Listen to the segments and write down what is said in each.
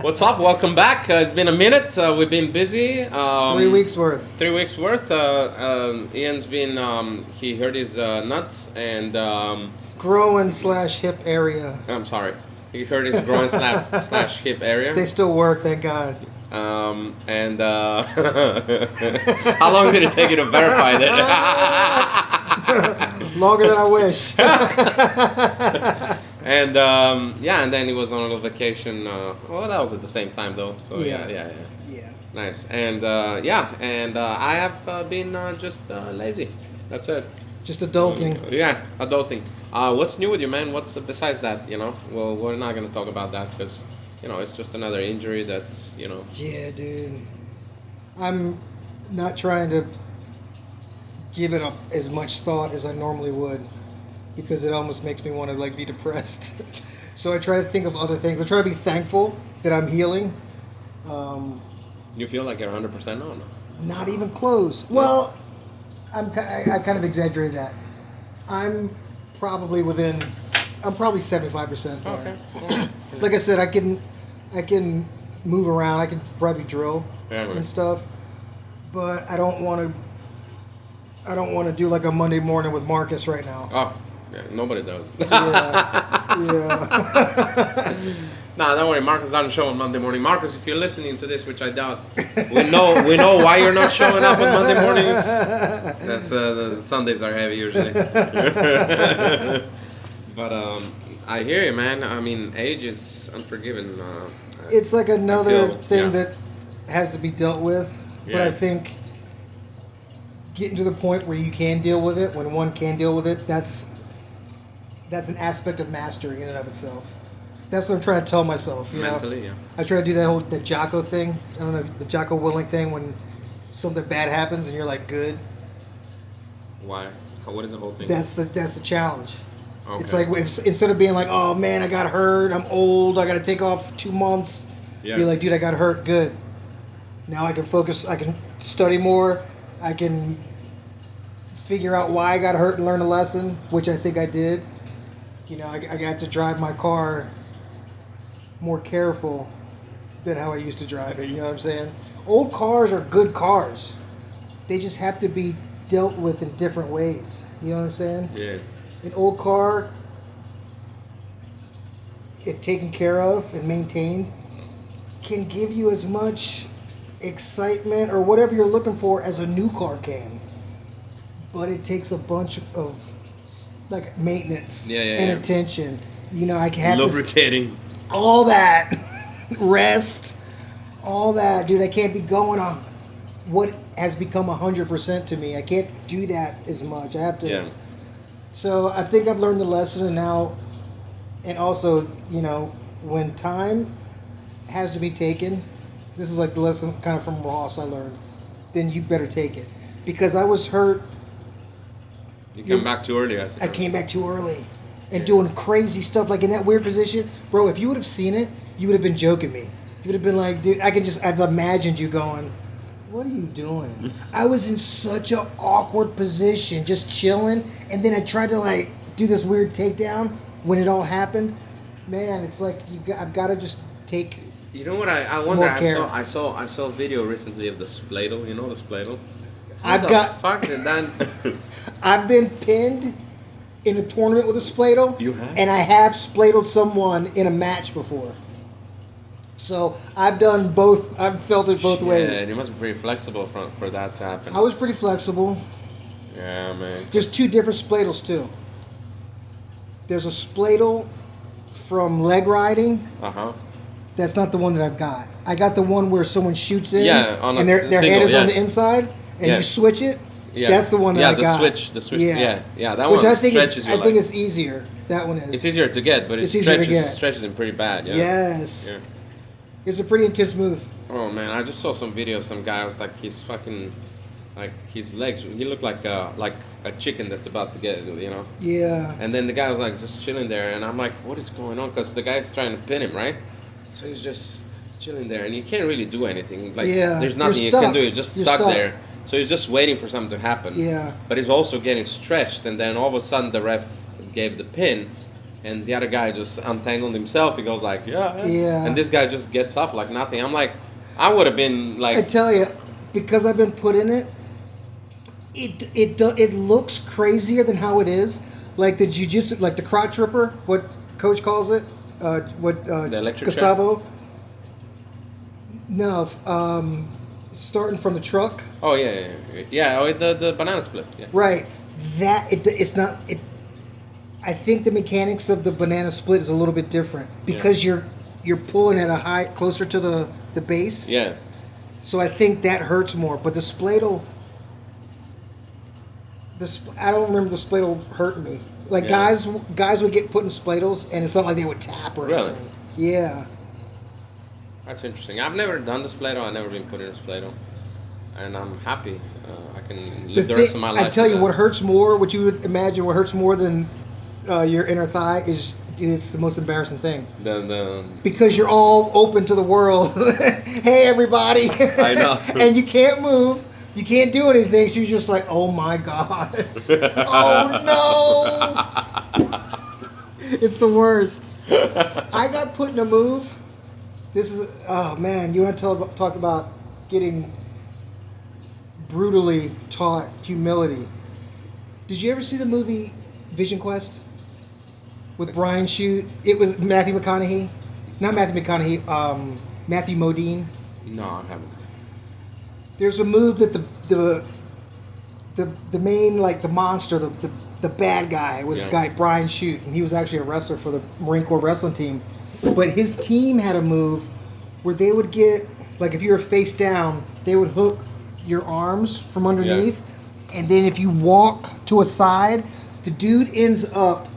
What's up? Welcome back. It's been a minute. We've been busy. 3 weeks worth. 3 weeks worth. Ian's been, he hurt his nuts and... Groin /hip area. I'm sorry. He hurt his groin slash hip area. They still work, thank God. How long did it take you to verify that? Longer than I wish. And and then he was on a little vacation. Well, that was at the same time though. So yeah. Nice. And I have been just lazy. That's it. Just adulting. Adulting. What's new with you, man? What's besides that? Well, we're not gonna talk about that because it's just another injury that Yeah, dude. I'm not trying to give it up as much thought as I normally would, because it almost makes me want to be depressed. So I try to think of other things. I try to be thankful that I'm healing. You feel like you're 100% now? No? Not even close. Well, I kind of exaggerate that. I'm probably 75% there. Okay. Like I said, I can move around. I can probably drill and stuff, but I don't want to do like a Monday morning with Marcus right now. Oh, yeah, nobody does. Yeah. Nah, don't worry. Marcus doesn't show on Monday morning. Marcus, if you're listening to this, which I doubt, we know why you're not showing up on Monday mornings. That's the Sundays are heavy usually. But I hear you, man. I mean, age is unforgiving. It's like another thing that has to be dealt with. But I think getting to the point where you can deal with it, when one can deal with it, that's an aspect of mastery in and of itself. That's what I'm trying to tell myself. Mentally, yeah. I try to do the Jocko thing. I don't know, the Jocko Willing thing, when something bad happens and you're like, good. Why? What is the whole thing? That's the challenge. Okay. It's like instead of being like, oh man, I got hurt, I'm old, I got to take off 2 months. Yeah. Be like, dude, I got hurt, good. Now I can focus, I can study more, I can figure out why I got hurt and learn a lesson, which I think I did. I got to drive my car more careful than how I used to drive it, you know what I'm saying? Old cars are good cars. They just have to be dealt with in different ways, you know what I'm saying? Yeah. An old car, if taken care of and maintained, can give you as much excitement or whatever you're looking for as a new car can. But it takes a bunch of maintenance and attention. I have lubricating. All that. Rest. All that. Dude, I can't be going on what has become 100% to me. I can't do that as much. I have to. Yeah. So I think I've learned the lesson, and also, when time has to be taken, this is like the lesson kind of from Ross I learned, then you better take it. Because I was hurt. You came back too early, I suppose. I came back too early. And doing crazy stuff, like in that weird position. Bro, if you would have seen it, you would have been joking me. You would have been like, dude, I've imagined you going, what are you doing? I was in such an awkward position, just chilling, and then I tried to do this weird takedown when it all happened. Man, it's like I've got to just take. You know what I wonder? More care. I saw a video recently of the spladle. You know the spladle? I've been pinned in a tournament with a spladle. You have? And I have spladled someone in a match before. So I've done both. I've felt it both ways. Yeah, you must be pretty flexible for that to happen. I was pretty flexible. Yeah, man. There's 2 different spladles too. There's a spladle from leg riding. Uh-huh. That's not the one that I've got. I got the one where someone shoots in and their single, head is on the inside and you switch it. Yeah. That's the one that I got. The switch. Yeah. That Which one I think stretches I think it's easier. That one is. It's easier to get, but it stretches him pretty bad. Yeah. Yes. Yeah. It's a pretty intense move. Oh man, I just saw some video of some guy. I was like, he's fucking, his legs. He looked like a chicken that's about to get, Yeah. And then the guy was just chilling there, and I'm like, what is going on? Because the guy's trying to pin him, right? So he's just chilling there, and you can't really do anything. There's nothing you can do. You're just stuck there. So he's just waiting for something to happen. Yeah. But he's also getting stretched, and then all of a sudden the ref gave the pin, and the other guy just untangled himself. He goes like, yeah. And this guy just gets up like nothing. I'm like, I would have been like. I tell you, because I've been put in it, it looks crazier than how it is. Like the jiu-jitsu, like the crotch ripper, what Coach calls it, the electric Gustavo. chair? No, starting from the truck. Oh yeah. Oh, the banana split. Yeah. Right. It's not. I think the mechanics of the banana split is a little bit different because you're pulling at a closer to the base. Yeah. So I think that hurts more. But the spladle, I don't remember the spladle hurting me. Like guys would get put in spladles, and it's not like they would tap or anything. Yeah. That's interesting. I've never done the spladle. I've never been put in a spladle, and I'm happy. I can live the rest of my life. I tell you, what hurts more, what you would imagine, what hurts more than your inner thigh is, dude, it's the most embarrassing thing. Because you're all open to the world. Hey, everybody. I know. And you can't move. You can't do anything. So you're just like, oh my gosh. Oh no. It's the worst. I got put in a move. This is, oh man, you want to talk about getting brutally taught humility. Did you ever see the movie Vision Quest? With Brian Shute? It was Matthew McConaughey. Not Matthew McConaughey, Matthew Modine. No, I haven't. There's a move that the main, like the monster, the bad guy was a guy, Brian Shute, and he was actually a wrestler for the Marine Corps wrestling team. But his team had a move where they would get, like if you were face down, they would hook your arms from underneath, and then if you walk to a side, the dude ends up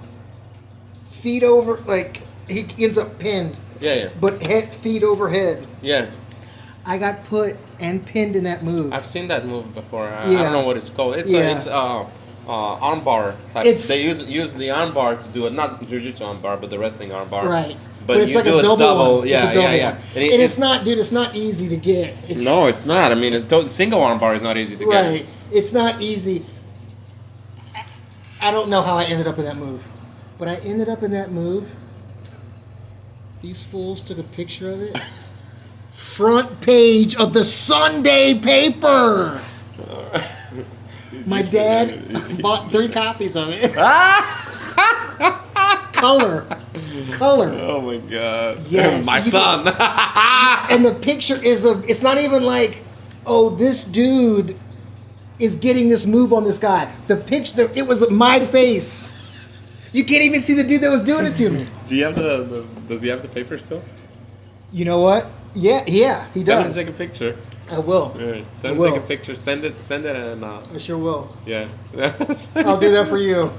feet over, like he ends up pinned. Yeah. But feet over head. Yeah. I got put and pinned in that move. I've seen that move before. I don't know what it's called. It's armbar type. They use the armbar to do it, not jiu-jitsu armbar, but the wrestling armbar. Right. But it's like a double one. Yeah, it's a double one. And it's not, dude, it's not easy to get. No, it's not. I mean, a single armbar is not easy to get. Right. It's not easy. I don't know how I ended up in that move. But I ended up in that move. These fools took a picture of it. Front page of the Sunday paper. My dad bought 3 copies of it. Color. Oh my god. Yes. My son. And the picture is it's not even like, oh, this dude is getting this move on this guy. The picture, it was my face. You can't even see the dude that was doing it to me. Do you have does he have the paper still? You know what? Yeah, he does. Tell him to take a picture. I will. Yeah. Tell him to take a picture. Send it and I sure will. Yeah. I'll do that for you.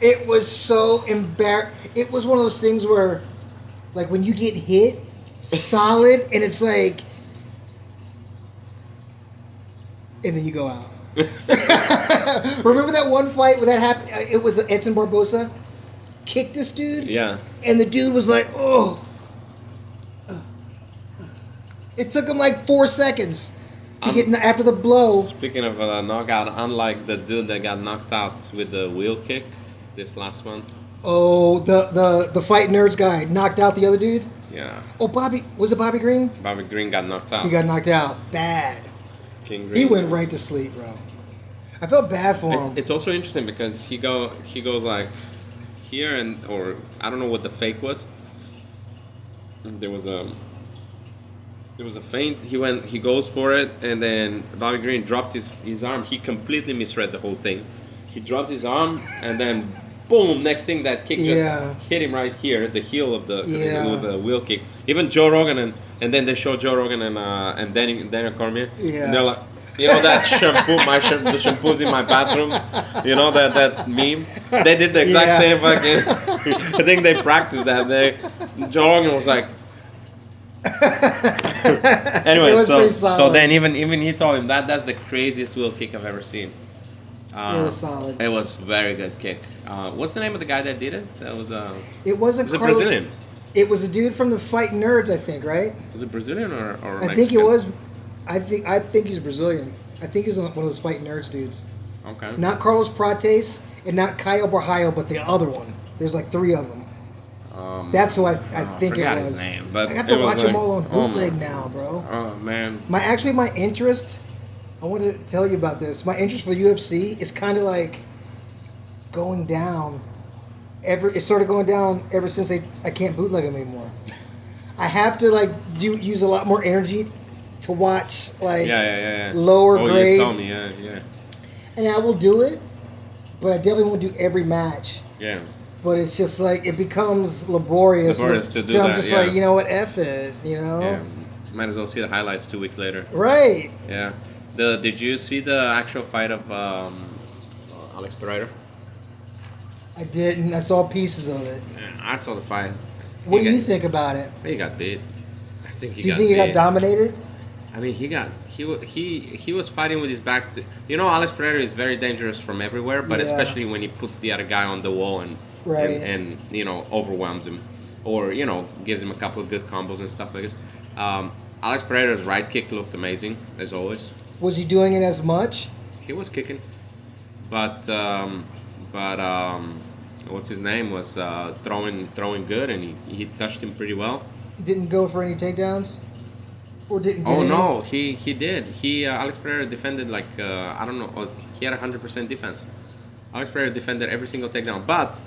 It was so embarrassing. It was one of those things where, like, when you get hit solid and it's like, and then you go out. Remember that one fight where that happened? It was Edson Barbosa kicked this dude. Yeah. And the dude was like, oh. It took him like 4 seconds to get after the blow. Speaking of knockout, unlike the dude that got knocked out with the wheel kick, this last one. Oh, the fight nerds guy knocked out the other dude? Yeah. Oh, was it Bobby Green? Bobby Green got knocked out. He got knocked out. Bad. King Green. He went right to sleep, bro. I felt bad for him. It's also interesting because he goes like here or I don't know what the fake was. There was a feint. He goes for it, and then Bobby Green dropped his arm. He completely misread the whole thing. He dropped his arm, and then boom! Next thing, that kick just hit him right here, the heel of the. It was a wheel kick. Even Joe Rogan and then they show Joe Rogan and Daniel Cormier. Yeah. And they're like, you know that shampoo, the shampoo's in my bathroom. You know that meme. They did the exact same fucking. I think they practiced that. Joe Rogan was like. Anyway, so then even he told him that's the craziest wheel kick I've ever seen. It was solid. It was very good kick. What's the name of the guy that did it? It wasn't Carlos, Brazilian. It was a dude from the Fight Nerds, I think, right? Was it Brazilian or Mexican? I think it was. I think he's Brazilian. I think he's one of those Fight Nerds dudes. Okay. Not Carlos Prates and not Caio Barraio, but the other one. There's like 3 of them. That's who I think it was. His name, but I have to watch them all on bootleg now, bro. Oh man. My interest. I wanted to tell you about this. My interest for UFC is kind of like going down. It's sort of going down ever since I can't bootleg them anymore. I have to like use a lot more energy to watch like lower grade. You told me, yeah. And I will do it, but I definitely won't do every match. Yeah. But it's just like it becomes laborious to do that. I'm just like, you know what, F it, you know. Yeah. Might as well see the highlights 2 weeks later. Right. Yeah. Did you see the actual fight of Alex Pereira? I didn't. I saw pieces of it. Yeah, I saw the fight. What do you think about it? He got beat. I think he got beat. Do you think he got dominated? I mean, he was fighting with his back to... You know, Alex Pereira is very dangerous from everywhere, but especially when he puts the other guy on the wall and you know, overwhelms him. Or, you know, gives him a couple of good combos and stuff like this. Alex Pereira's right kick looked amazing, as always. Was he doing it as much? He was kicking. But what's his name was throwing good, and he touched him pretty well. Didn't go for any takedowns, or didn't get any? No, he did. Alex Pereira defended like I don't know. He had 100% defense. Alex Pereira defended every single takedown, but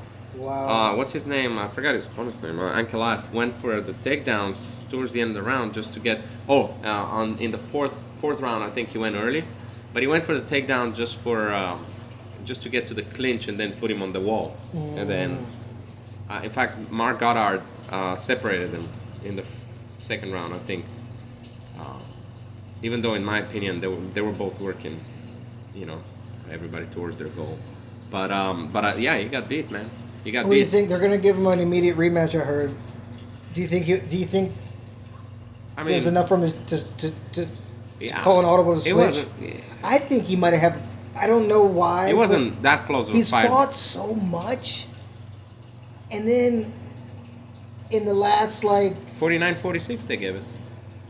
what's his name? I forgot his opponent's name. Ankalaev went for the takedowns towards the end of the round just to get. In the fourth round, I think he went early, but he went for the takedown just to get to the clinch and then put him on the wall. And then, in fact, Mark Goddard separated him in the second round, I think. Even though, in my opinion, they were both working, you know, everybody towards their goal. But yeah, he got beat, man. He got beat. What do you think? They're gonna give him an immediate rematch, I heard. Do you think? I mean, there's enough for him to call an audible to switch? I think he might have. I don't know why. He wasn't that close of a fight. He's fought so much, and then in the last 49-46 they gave it.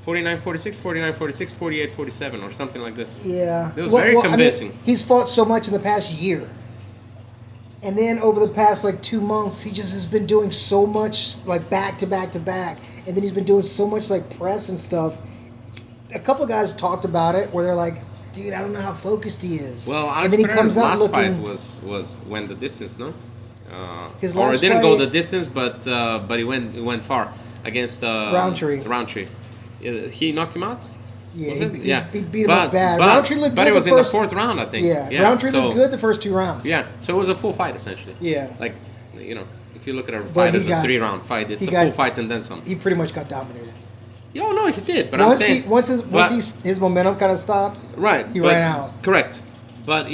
49-46, 49-46, 48-47 or something like this. Yeah. It was very convincing. I mean, he's fought so much in the past year. And then over the past 2 months, he just has been doing so much back to back to back. And then he's been doing so much press and stuff. A couple guys talked about it where they're like, dude, I don't know how focused he is. Well, Alex Pereira's last fight was went the distance, no? His last or it didn't fight, go the distance, but he went far against Roundtree. He knocked him out? Yeah, he beat him up bad. Roundtree looked good. But it was in the fourth round, I think. Yeah, Roundtree looked good the first 2 rounds. Yeah, so it was a full fight, essentially. Yeah. You know, if you look at a fight as a 3-round fight, it's a full fight and then some. He pretty much got dominated. No, he did. But once his momentum kind of stopped, right? He ran out. Correct. But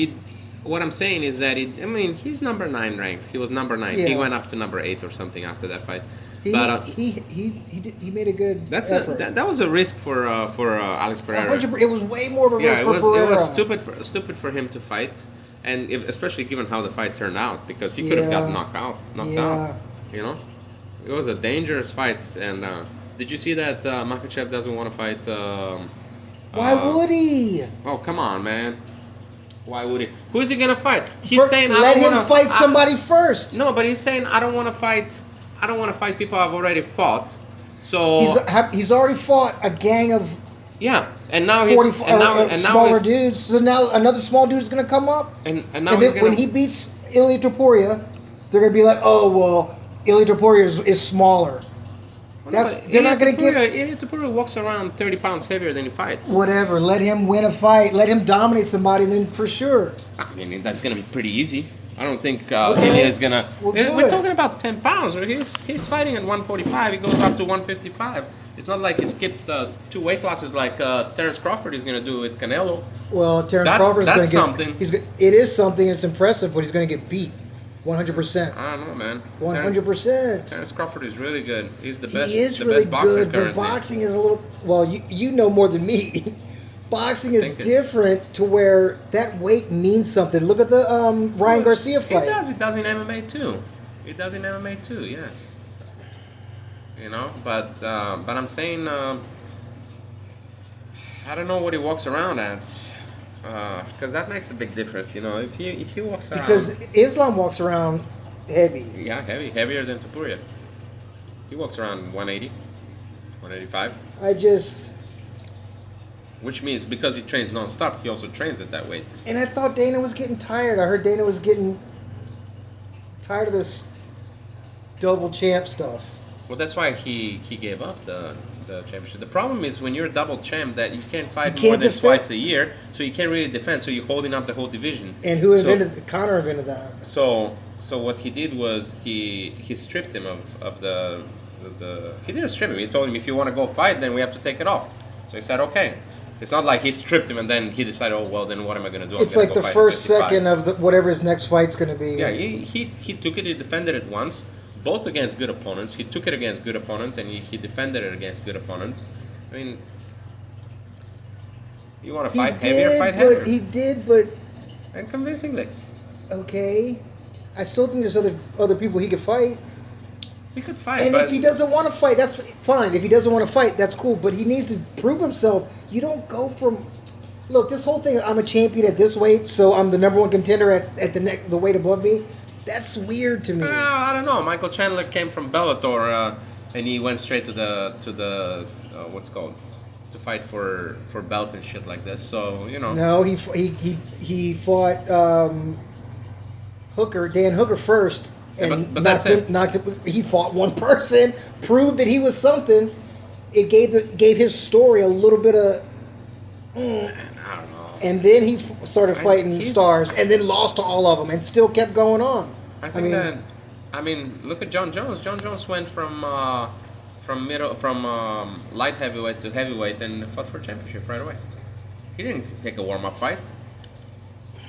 what I'm saying is that he's number 9 ranked. He was number 9. Yeah. He went up to number 8 or something after that fight. He made a good effort. That was a risk for Alex Pereira. It was way more of a risk for Pereira. It was stupid for him to fight, and especially given how the fight turned out, because he could have got knocked out. You know, it was a dangerous fight. And did you see that Makhachev doesn't want to fight? Why would he? Oh, come on, man. Why would he? Who is he gonna fight? He's saying let him fight somebody first. No, but he's saying I don't want to fight. I don't want to fight people I've already fought. So he's already fought a gang of and now smaller dudes. So now another small dude is going to come up. And now when he beats Ilia Topuria, they're going to be like, oh well, Ilia Topuria is smaller. They're not going to get. Ilia Topuria walks around 30 pounds heavier than he fights. Whatever. Let him win a fight. Let him dominate somebody, and then for sure. I mean, that's going to be pretty easy. I don't think Ilia is gonna. We're talking about 10 pounds. He's fighting at 145. He goes up to 155. It's not like he skipped 2 weight classes like Terence Crawford is gonna do with Canelo. Well, Terence Crawford is gonna get something. It is something. It's impressive, but he's gonna get beat. 100%. I don't know, man. 100%. Terence Crawford is really good. He's the best. He is really best boxer good, currently. But boxing is a little. Well, you know more than me. Boxing is different to where that weight means something. Look at the Ryan Garcia fight. It does in MMA too. It does in MMA too, yes. You know, but I'm saying I don't know what he walks around at, because that makes a big difference. You know, if he walks around. Because Islam walks around heavy. Yeah, heavier than Topuria. He walks around 180, 185. Which means because he trains non-stop, he also trains at that weight. And I thought Dana was getting tired. I heard Dana was getting tired of this double champ stuff. Well, that's why he gave up the championship. The problem is when you're a double champ that you can't fight more than twice a year, so you can't really defend. So you're holding up the whole division. And who invented Connor invented that? So what he did was he stripped him of the he didn't strip him. He told him if you want to go fight, then we have to take it off. So he said okay. It's not like he stripped him and then he decided, oh well, then what am I going to do? It's like the first second of whatever his next fight's going to be. Yeah, he took it. He defended it once. Both against good opponents. He took it against good opponent, and he defended it against good opponent. I mean, you want to fight heavier, fight heavier. He did, but... And convincingly. Okay. I still think there's other people he could fight. He could fight, and if he doesn't want to fight, that's fine. If he doesn't want to fight, that's cool. But he needs to prove himself. You don't go from... Look, this whole thing, I'm a champion at this weight, so I'm the number one contender at the weight above me. That's weird to me. I don't know. Michael Chandler came from Bellator, and he went straight to the what's called to fight for belt and shit like this. So you know. No, he fought Dan Hooker first, and but knocked him. He fought one person, proved that he was something. It gave his story a little bit of. I don't know. And then he started fighting stars, and then lost to all of them, and still kept going on. I mean, look at John Jones. John Jones went from light heavyweight to heavyweight and fought for championship right away. He didn't take a warm-up fight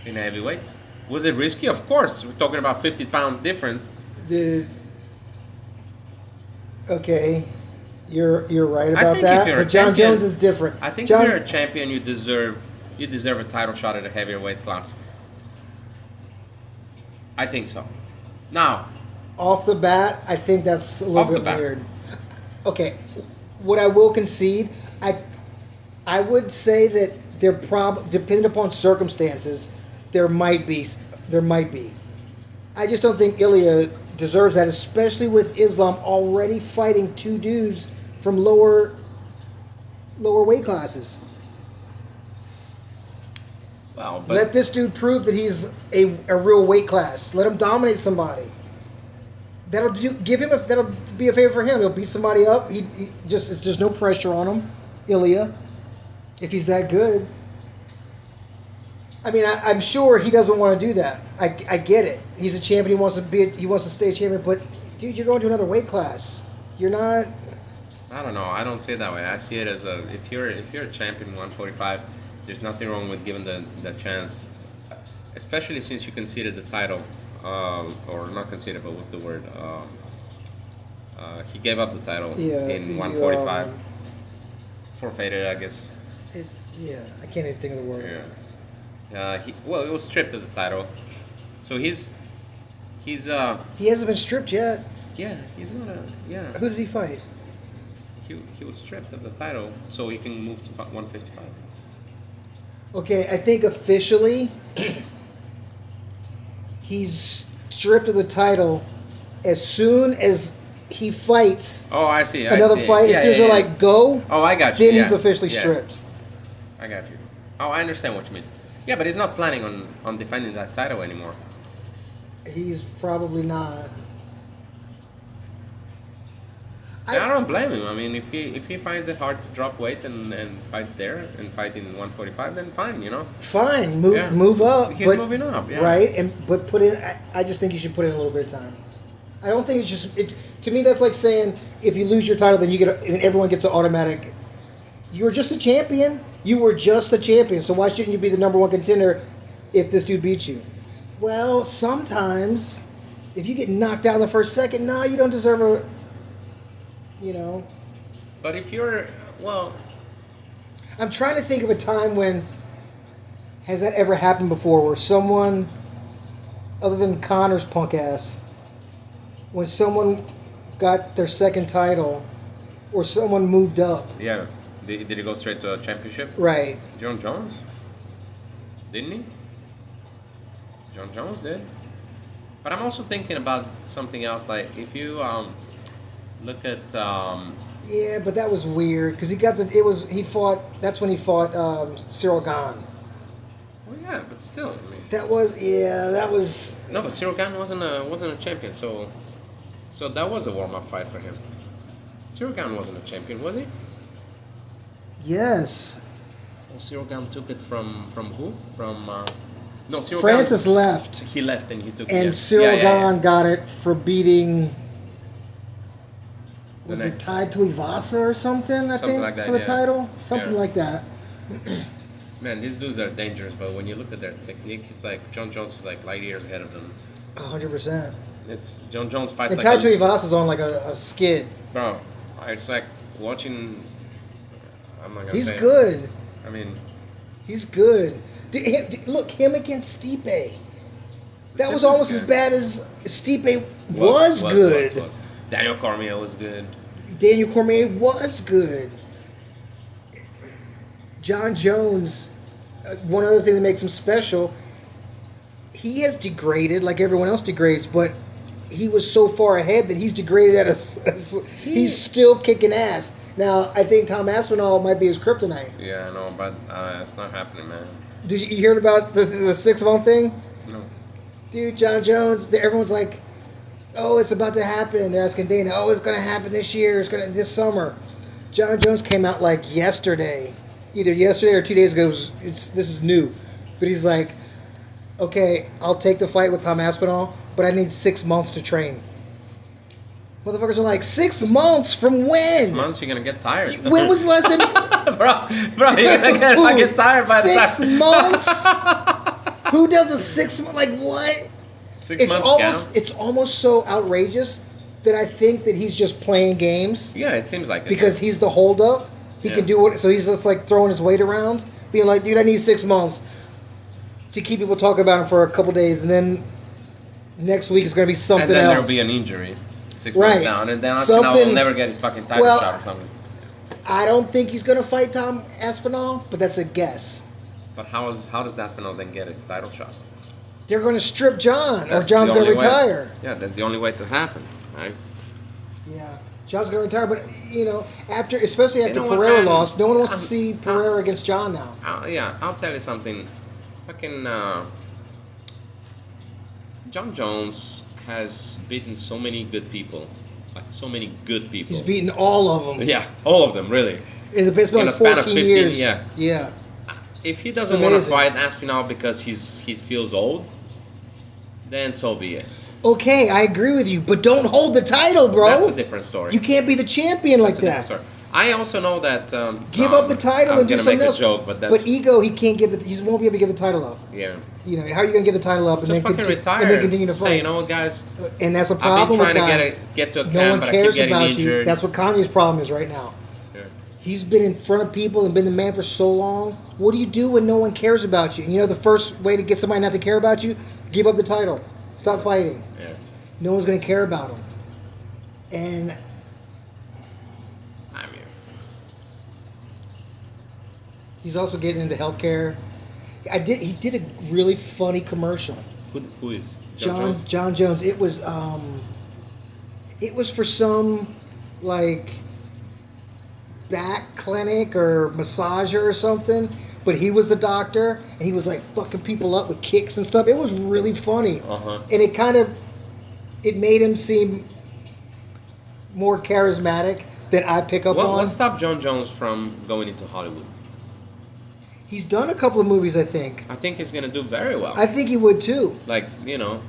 in a heavyweight. Was it risky? Of course. We're talking about 50 pounds difference. Okay. You're right about that. But John Jones is different. I think if you're a champion, you deserve a title shot at a heavier weight class. I think so. Now, off the bat, I think that's a little bit weird. Okay, what I will concede, I would say that there depending upon circumstances, there might be. I just don't think Ilya deserves that, especially with Islam already fighting two dudes from lower weight classes. Well, let this dude prove that he's a real weight class. Let him dominate somebody. That'll be a favor for him. He'll beat somebody up. There's no pressure on him, Ilya, if he's that good. I mean, I'm sure he doesn't want to do that. I get it. He's a champion. He wants to stay a champion. But dude, you're going to another weight class. You're not. I don't know. I don't see it that way. I see it as if you're a champion 145. There's nothing wrong with giving the chance, especially since you conceded the title, or not conceded, but what's the word? He gave up the title in 145. Forfeited, I guess. I can't even think of the word. Yeah. He was stripped of the title, so he's. He hasn't been stripped yet. Yeah, he's not Who did he fight? He was stripped of the title, so he can move to 155. Okay, I think officially he's stripped of the title as soon as he fights. Oh, I see. Another fight. As soon as they're like, go. Oh, I got you. Then he's officially stripped. I got you. Oh, I understand what you mean. Yeah, but he's not planning on defending that title anymore. He's probably not. I don't blame him. I mean, if he finds it hard to drop weight and fights there and fight in 145, then fine, you know. Fine, move up. He's moving up, right? But put in. I just think you should put in a little bit of time. I don't think it's just. To me, that's like saying if you lose your title, then then everyone gets an automatic. You were just a champion. You were just a champion. So why shouldn't you be the number one contender if this dude beats you? Well, sometimes if you get knocked out in the first second, you don't deserve a. You know. But if you're I'm trying to think of a time when has that ever happened before where someone other than Connor's punk ass, when someone got their second title or someone moved up. Yeah. Did he go straight to a championship? Right. John Jones? Didn't he? John Jones did. But I'm also thinking about something else. Like if you look at. Yeah, but that was weird because he got the. It was he fought. That's when he fought Cyril Gane. Well, yeah, but still. I mean, that was. No, but Cyril Gane wasn't a champion, so that was a warm up fight for him. Cyril Gane wasn't a champion, was he? Yes. Well, Cyril Gane took it from who? From no, Cyril Francis Gane, left. He left and he took. And Cyril Gane got it for beating. Was it tied to Ivasa or something? I think like that, for the title, something like that. Man, these dudes are dangerous, but when you look at their technique, it's like John Jones is like light years ahead of them. 100%. It's John Jones fights. And tied to Ivasa is on like a skid. Bro, it's like watching. I'm not gonna. He's good. I mean, he's good. Look, him against Stipe. That was almost as bad as Stipe was good. Was. Daniel Cormier was good. Daniel Cormier was good. John Jones, one other thing that makes him special, he has degraded like everyone else degrades, but he was so far ahead that he's degraded at he's still kicking ass. Now, I think Tom Aspinall might be his kryptonite. Yeah, I know, but it's not happening, man. Did you hear about the 6-month thing? No. Dude, John Jones, everyone's like, oh, it's about to happen. They're asking Dana, oh, it's going to happen this year. It's going to this summer. John Jones came out like yesterday. Either yesterday or 2 days ago. This is new. But he's like, okay, I'll take the fight with Tom Aspinall, but I need 6 months to train. Motherfuckers are like, 6 months from when? 6 months, you're going to get tired. When was the last time? bro, you're going to get tired by the time. 6 months? Who does a 6 month? Like, what? It's almost so outrageous that I think that he's just playing games. Yeah, it seems like it. Because he's the holdup. He can do it. So he's just like throwing his weight around, being like, dude, I need 6 months to keep people talking about him for a couple days. And then next week is going to be something else. And then there'll be an injury 6 months down. And then Aspinall will never get his fucking title shot or something. I don't think he's going to fight Tom Aspinall, but that's a guess. But how does Aspinall then get his title shot? They're going to strip John, or John's going to retire. Yeah, that's the only way to happen, right? Yeah, John's going to retire, but especially after Pereira lost, no one wants to see Pereira against John now. I'll tell you something. Fucking John Jones has beaten so many good people, like so many good people. He's beaten all of them. Yeah, all of them, really. In the span of 14 years. Yeah. If he doesn't want to fight Aspinall because he feels old, then so be it. Okay, I agree with you, but don't hold the title, bro. That's a different story. You can't be the champion like that. I also know that give up the title and do something else. Joke, but ego, he can't give he won't be able to give the title up. Yeah. You know, how are you going to give the title up and then continue to fight? Say, you know what, guys? And that's a problem with guys. I've been trying to get to a camp, no one cares but I keep about getting you. injured. That's what Kanye's problem is right now. Yeah. He's been in front of people and been the man for so long. What do you do when no one cares about you? And you know the first way to get somebody not to care about you? Give up the title. Stop fighting. Yeah. No one's going to care about him. And he's also getting into healthcare. He did a really funny commercial. Who is? John Jones. It was for some like back clinic or massager or something. But he was the doctor, and he was like fucking people up with kicks and stuff. It was really funny, and it made him seem more charismatic than I pick up on. What stopped John Jones from going into Hollywood? He's done a couple of movies, I think. I think he's gonna do very well. I think he would too. Like, you know,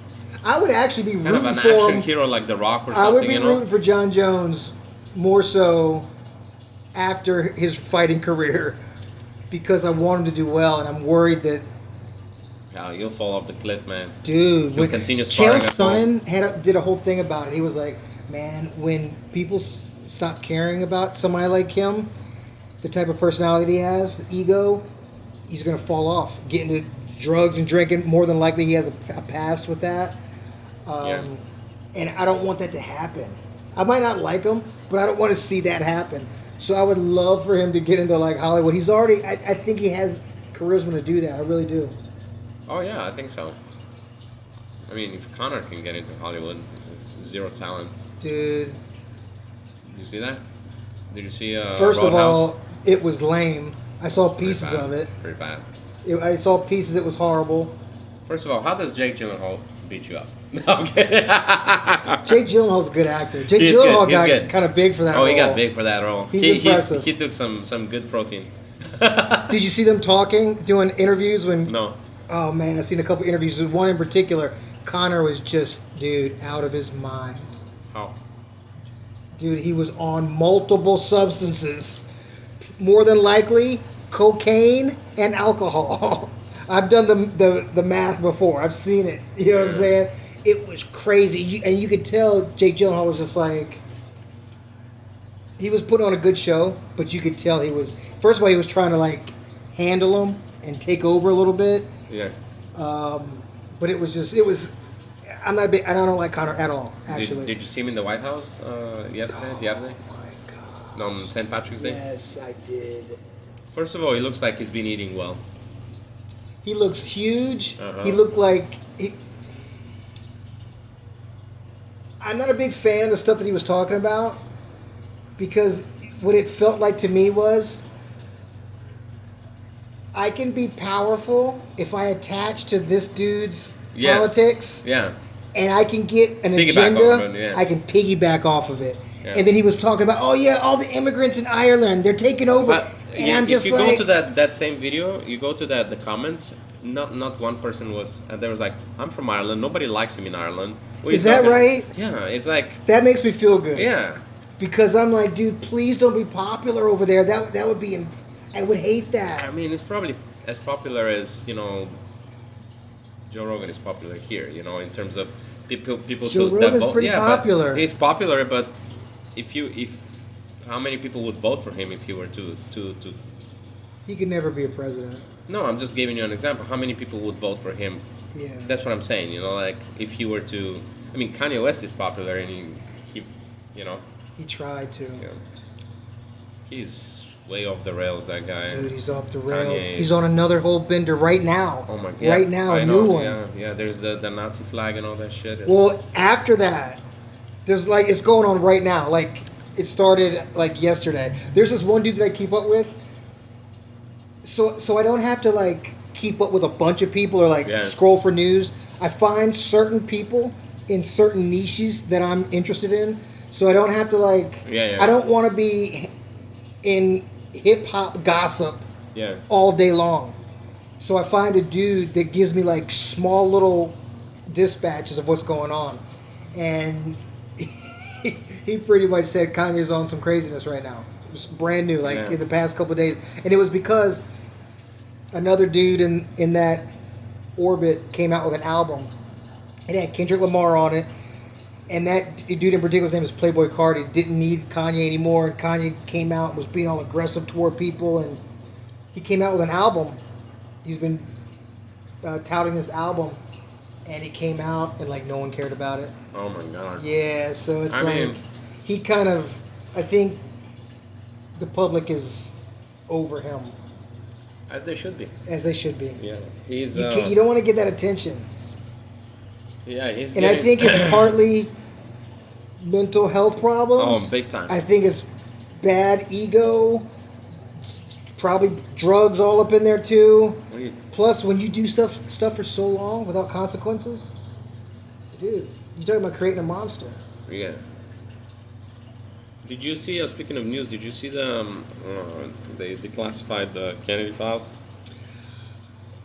I would actually be rooting for him. Kind of an action hero like The Rock or something. I would be rooting for John Jones more so after his fighting career because I want him to do well, and I'm worried that. Yeah, you'll fall off the cliff, man. Dude, you'll continue sparring. Chael Sonnen did a whole thing about it. He was like, man, when people stop caring about somebody like him, the type of personality he has, the ego, he's going to fall off, get into drugs and drinking. More than likely, he has a past with that. And I don't want that to happen. I might not like him, but I don't want to see that happen. So I would love for him to get into like Hollywood. He's already, I think he has charisma to do that. I really do. Oh, yeah, I think so. I mean, if Connor can get into Hollywood, it's zero talent. Dude. Did you see that? Did you see First of Roadhouse? all, it was lame. I saw pieces of it. Pretty bad. I saw pieces. It was horrible. First of all, how does Jake Gyllenhaal beat you up? No, I'm kidding. Jake Gyllenhaal's a good actor. Jake Gyllenhaal got kind of big for that role. Oh, he got big for that role. He's impressive. He took some good protein. Did you see them doing interviews when? No. Oh man, I seen a couple interviews. One in particular, Connor was just, dude, out of his mind. How? Dude, he was on multiple substances. More than likely, cocaine and alcohol. I've done the math before. I've seen it. You know what I'm saying? It was crazy. And you could tell Jake Gyllenhaal was just like, he was putting on a good show, but you could tell he was, first of all, he was trying to like handle him and take over a little bit. Yeah. But it was, I'm not a big, I don't like Connor at all, actually. Did you see him in the White House yesterday, the other day? Oh my God. On St. Patrick's Day? Yes, I did. First of all, he looks like he's been eating well. He looks huge. Uh-huh. He looked like... I'm not a big fan of the stuff that he was talking about because what it felt like to me was I can be powerful if I attach to this dude's politics. Yeah. And I can get an agenda. I can piggyback off of it. Yeah. And then he was talking about, oh yeah, all the immigrants in Ireland, they're taking over. But I'm just if you like, go to that same video, you go to the comments, not one person was, and there was like, I'm from Ireland, nobody likes him in Ireland. Is that right? Yeah, it's like... That makes me feel good. Yeah. Because I'm like, dude, please don't be popular over there. That would be... I would hate that. I mean, it's probably as popular as, Joe Rogan is popular here, in terms of people Joe Rogan's pretty popular. He's popular, but how many people would vote for him if he were to... He could never be a president. No, I'm just giving you an example. How many people would vote for him? Yeah. That's what I'm saying, like, if he were to... I mean, Kanye West is popular, and he He tried to. Yeah. He's way off the rails, that guy. Dude, he's off the rails. He's on another whole bender right now. Oh my God. Right now, a new one. Yeah, there's the Nazi flag and all that shit. Well, after that, there's like, it's going on right now. Like, it started like yesterday. There's this one dude that I keep up with. So I don't have to like keep up with a bunch of people or like scroll for news. I find certain people in certain niches that I'm interested in. So I don't have to like, I don't want to be in hip hop gossip all day long. So I find a dude that gives me like small little dispatches of what's going on. And he pretty much said Kanye's on some craziness right now. It was brand new, like in the past couple of days. And it was because another dude in that orbit came out with an album. It had Kendrick Lamar on it. And that dude in particular, his name is Playboy Cardi, didn't need Kanye anymore. And Kanye came out and was being all aggressive toward people. And he came out with an album. He's been touting this album. And it came out and like no one cared about it. Oh my God. Yeah, so it's he kind of, I think the public is over him. As they should be. As they should be. Yeah. He's you don't want to get that attention. Yeah, he's and I think it's partly mental health problems. Oh, big time. I think it's bad ego. Probably drugs all up in there too. Plus, when you do stuff for so long without consequences, dude, you're talking about creating a monster. Yeah. Did you see? Speaking of news, did you see the they declassified the Kennedy files?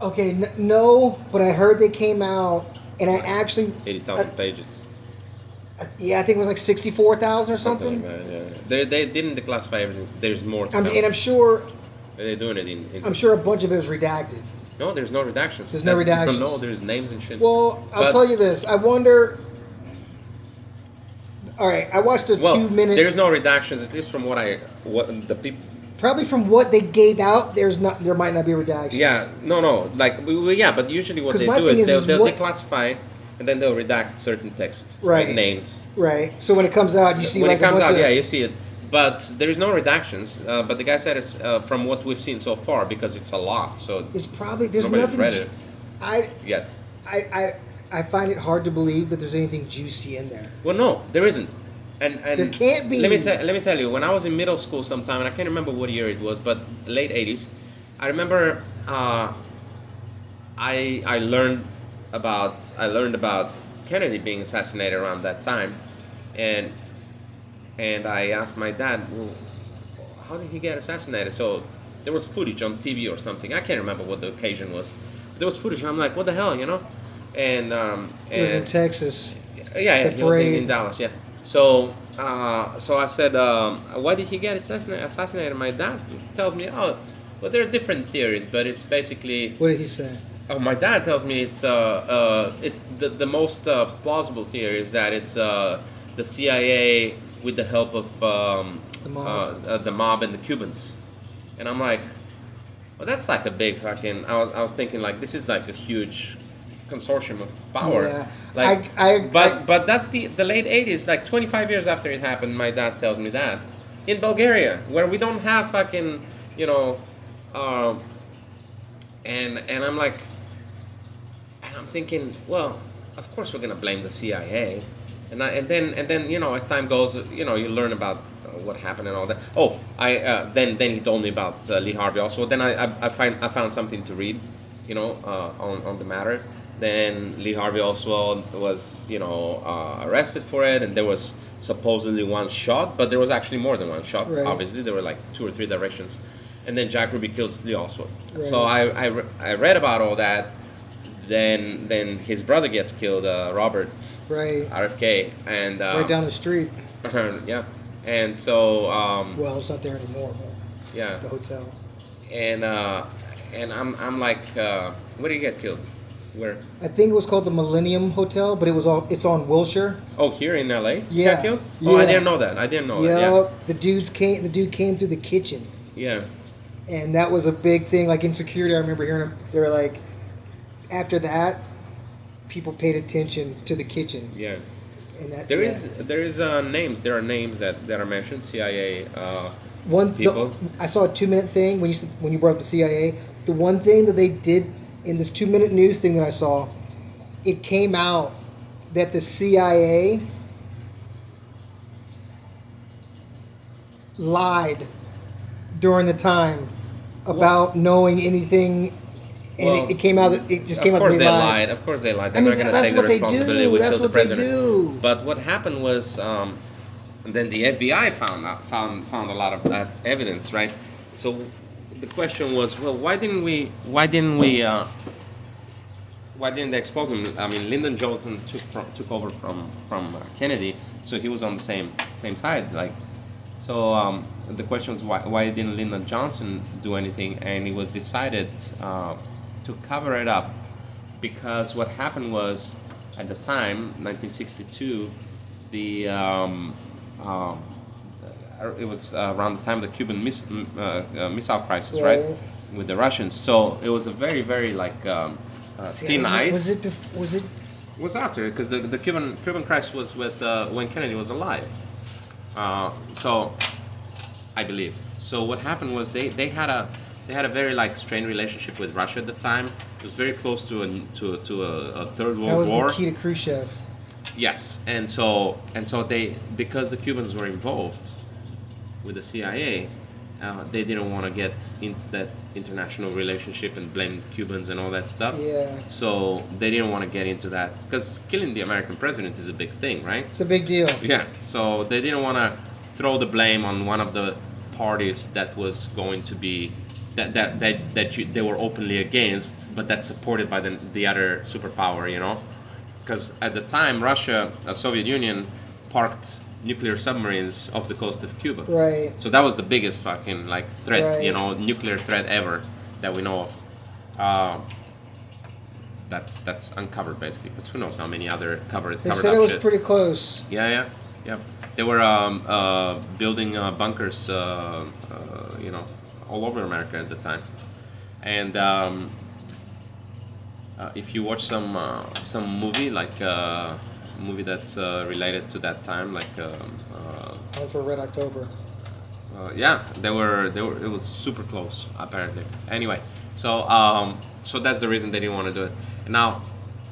Okay, no, but I heard they came out, and I actually 80,000 pages. Yeah, I think it was like 64,000 or something. Like that, yeah. They didn't declassify everything. There's more to come. And I'm sure. They're doing it in I'm sure a bunch of it is redacted. No, there's no redactions. There's no redactions. No, there's names and shit. Well, I'll tell you this. I wonder. All right, I watched a 2-minute. There's no redactions, at least from what the people. Probably from what they gave out, there might not be redactions. Yeah, no, like but usually what they do is they'll declassify, and then they'll redact certain text, right? Like names, right. So when it comes out, you see when like it comes out, you see it. But there is no redactions. But the guy said it's from what we've seen so far because it's a lot. So it's probably there's nothing. Read it yet. I find it hard to believe that there's anything juicy in there. Well, no, there isn't. And there can't be. Let me tell you, when I was in middle school sometime, and I can't remember what year it was, but late 80s, I remember I learned about Kennedy being assassinated around that time, and I asked my dad, well, how did he get assassinated? So there was footage on TV or something. I can't remember what the occasion was. There was footage, and I'm like, what the hell, you know? And it was in Texas. Yeah, he was in Dallas, yeah. So I said, why did he get assassinated? My dad tells me, oh, well, there are different theories, but it's basically... What did he say? Oh, my dad tells me it's the most plausible theory is that it's the CIA with the help of the mob and the Cubans. And I'm like, well, that's like a big fucking... I was thinking, like, this is like a huge consortium of power. Yeah. Like, but that's the late 80s, like 25 years after it happened, my dad tells me that. In Bulgaria, where we don't have fucking, you know... and I'm like... And I'm thinking, well, of course we're gonna blame the CIA. And then you know, as time goes, you know, you learn about what happened and all that. Oh, then he told me about Lee Harvey also. Then I found something to read, you know, on the matter. Then Lee Harvey also was, you know, arrested for it, and there was supposedly one shot, but there was actually more than one shot. Right. Obviously, there were like 2 or 3 directions. And then Jack Ruby kills Lee Oswald. Right. So I read about all that. Then his brother gets killed, Robert. Right. RFK, and right down the street. Yeah, and so. Well, it's not there anymore, but. Yeah. The hotel. And I'm like, where did he get killed? Where? I think it was called the Millennium Hotel, but it's on Wilshire. Oh, here in LA? Yeah. He got killed? Oh, yeah. I didn't know that. that. Yeah. The dude came through the kitchen. Yeah. And that was a big thing. Like in security, I remember hearing they were like, after that, people paid attention to the kitchen. Yeah. And that there is names. There are names that are mentioned. CIA. People. I saw a 2-minute thing when you brought up the CIA. The one thing that they did in this 2-minute news thing that I saw, it came out that the CIA lied during the time about knowing anything. And it came out that it just came out that they lied. Of course they lied. They're I mean, not going to that's take what the they responsibility do. with That's the what they president. do. But what happened was, then the FBI found a lot of that evidence, right? So the question was, well, why didn't they expose him? I mean, Lyndon Johnson took over from Kennedy, so he was on the same side, like. So the question was, why didn't Lyndon Johnson do anything? And it was decided to cover it up, because what happened was, at the time, 1962, it was around the time of the Cuban missile crisis, right, with the Russians. So it was a very, very like thin ice. Was it? It was after, because the Cuban crisis was with when Kennedy was alive. So, I believe. So what happened was they had a very like strained relationship with Russia at the time. It was very close to a Third World War. That was Nikita Khrushchev. Yes, and so they, because the Cubans were involved with the CIA, they didn't want to get into that international relationship and blame Cubans and all that stuff. Yeah. So they didn't want to get into that, because killing the American president is a big thing, right? It's a big deal. Yeah. So they didn't want to throw the blame on one of the parties that was going to be they were openly against, but that's supported by the other superpower, you know, because at the time Russia, Soviet Union, parked nuclear submarines off the coast of Cuba. Right. So that was the biggest fucking like threat, right. You know, nuclear threat ever that we know of. That's uncovered basically, because who knows how many other covered. They said it was pretty close. Yeah. They were building bunkers, you know, all over America at the time, and if you watch some movie like movie that's related to that time, like Hunt for Red October. Yeah, they were. It was super close, apparently. Anyway, so that's the reason they didn't want to do it. And now,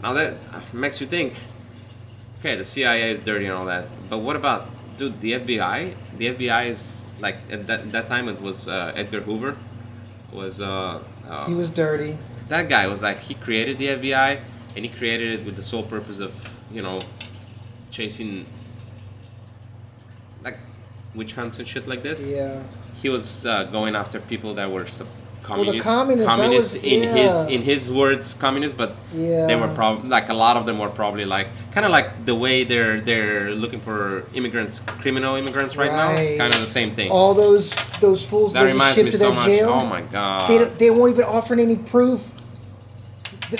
Now that makes you think. Okay, the CIA is dirty and all that, but what about, dude, the FBI? The FBI is like at that time it was Edgar Hoover was he was dirty. That guy was like, he created the FBI, and he created it with the sole purpose of, chasing like witch hunts and shit like this. Yeah. He was going after people that were communists. Well, the communists in his words, communists, but they were probably like, a lot of them were probably like kind of like the way they're looking for criminal immigrants right now, kind of the same thing. All those fools that just shipped to that jail. Oh my god! They weren't even offering any proof.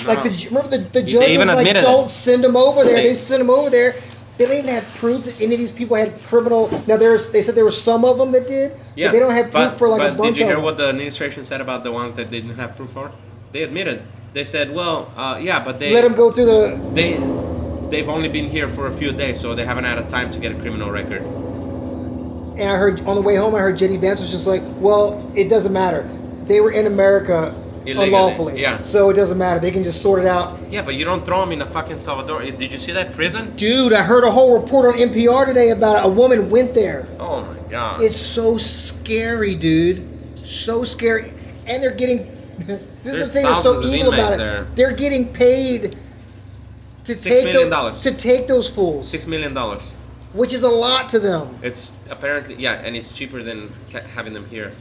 Like remember the judge was like, "Don't send them over there." They sent them over there. They don't even have proof that any of these people had criminal. Now they said there were some of them that did, but they don't have proof for like a bunch of them. Did you hear what the administration said about the ones that they didn't have proof for? They admitted. They said, well, but they let them go through the. They've only been here for a few days, so they haven't had a time to get a criminal record. And I heard on the way home, J.D. Vance was just like, well, it doesn't matter. They were in America unlawfully. Yeah. So it doesn't matter. They can just sort it out. Yeah, but you don't throw them in a fucking Salvador. Did you see that prison? Dude, I heard a whole report on NPR today about a woman went there. Oh my god. It's so scary, dude. So scary. And they're getting... This is the thing that's so evil about it. There. They're getting paid to take those fools. $6 million. Which is a lot to them. It's apparently, and it's cheaper than having them here.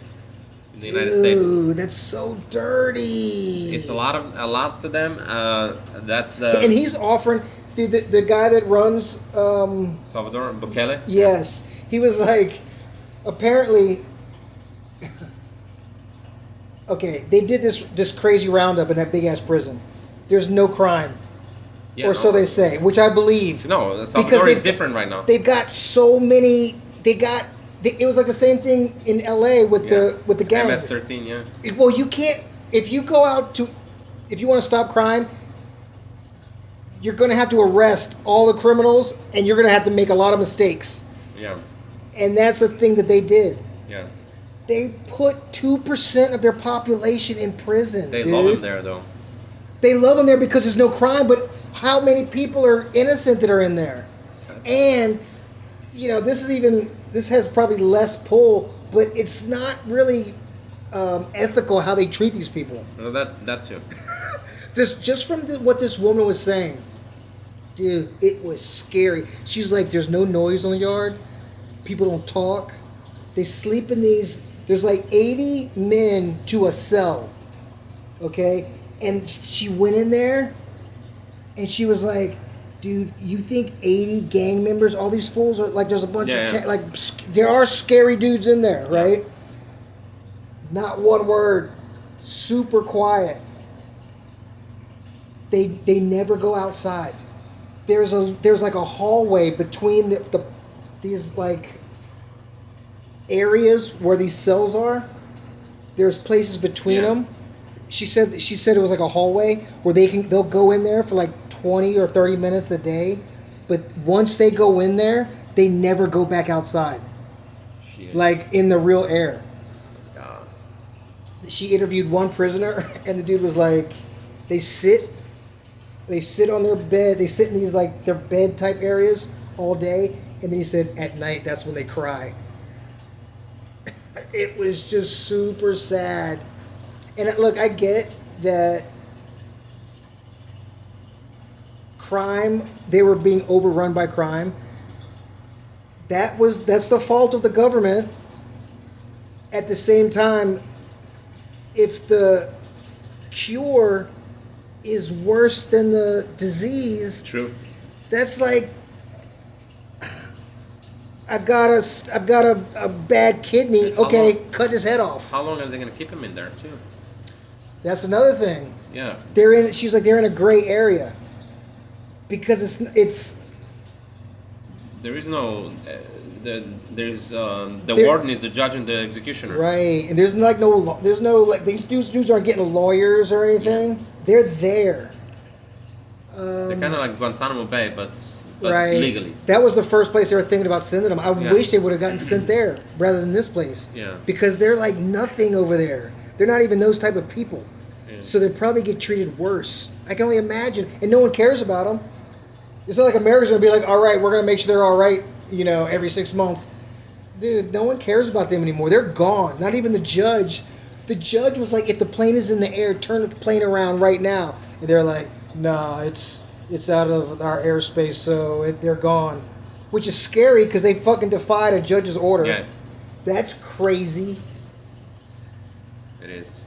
In the United States. Dude, that's so dirty. It's a lot to them. That's the. And he's offering, dude, the guy that runs Salvador Bukele. Yes, he was like, apparently. Okay, they did this crazy roundup in that big ass prison. There's no crime, so they say, which I believe. No, Salvador is different right now. They've got so many. It was like the same thing in LA with the gangs. MS-13, yeah. Well, you can't, if you want to stop crime, you're going to have to arrest all the criminals, and you're going to have to make a lot of mistakes. Yeah. And that's the thing that they did. Yeah. They put 2% of their population in prison. They love them there, though. They love them there because there's no crime, but how many people are innocent that are in there? And, this has probably less pull, but it's not really ethical how they treat these people. Well, that too. Just from what this woman was saying, dude, it was scary. She's like, there's no noise on the yard. People don't talk. They sleep in these. There's like 80 men to a cell. Okay? And she went in there, and she was like, dude, you think 80 gang members, all these fools are like, there's a bunch of, there are scary dudes in there, right? Yeah. Not one word. Super quiet. They never go outside. There's like a hallway between these like areas where these cells are. There's places between them. She said it was like a hallway where they'll go in there for like 20 or 30 minutes a day, but once they go in there, they never go back outside. Shit. Like in the real air. God. She interviewed one prisoner, and the dude was like, they sit on their bed, they sit in these like their bed type areas all day, and then he said at night that's when they cry. It was just super sad. And look, I get that crime, they were being overrun by crime. That's the fault of the government. At the same time, if the cure is worse than the disease, true. That's like, I've got a bad kidney. Okay, cut his head off. How long are they going to keep him in there too? That's another thing. Yeah. She's like, they're in a gray area. Because it's. There is no. The warden is the judge and the executioner. Right, and there's no these dudes aren't getting lawyers or anything. Yeah. They're there. They're kind of like Guantanamo Bay, but right. Legally. That was the first place they were thinking about sending them. I wish they would have gotten sent there rather than this place. Yeah. Because they're like nothing over there. They're not even those type of people. So they probably get treated worse. I can only imagine. And no one cares about them. It's not like America's going to be like, all right, we're going to make sure they're all right, every 6 months. Dude, no one cares about them anymore. They're gone. Not even the judge. The judge was like, if the plane is in the air, turn the plane around right now. And they're like, nah, it's out of our airspace, so they're gone. Which is scary because they fucking defied a judge's order. Yeah. That's crazy. It is.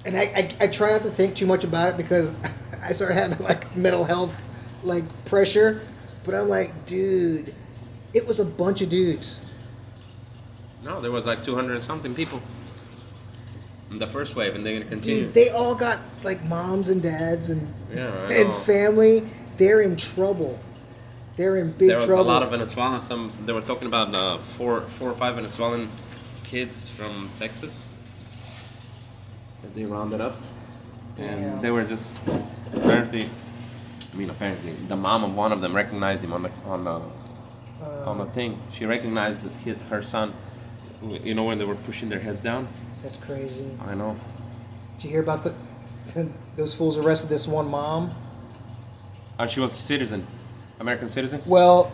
And I try not to think too much about it because I start having like mental health like pressure. But I'm like, dude, it was a bunch of dudes. No, there was like 200 and something people in the first wave, and they're gonna continue. Dude, they all got like moms and dads and family. They're in trouble. They're in big trouble. There was a lot of Venezuelans. They were talking about four or five Venezuelan kids from Texas that they rounded up. Damn. And they were just apparently, the mom of one of them recognized him on the thing. She recognized her son. When they were pushing their heads down. That's crazy. I know. Did you hear about those fools arrested this one mom? She was a citizen, American citizen. Well,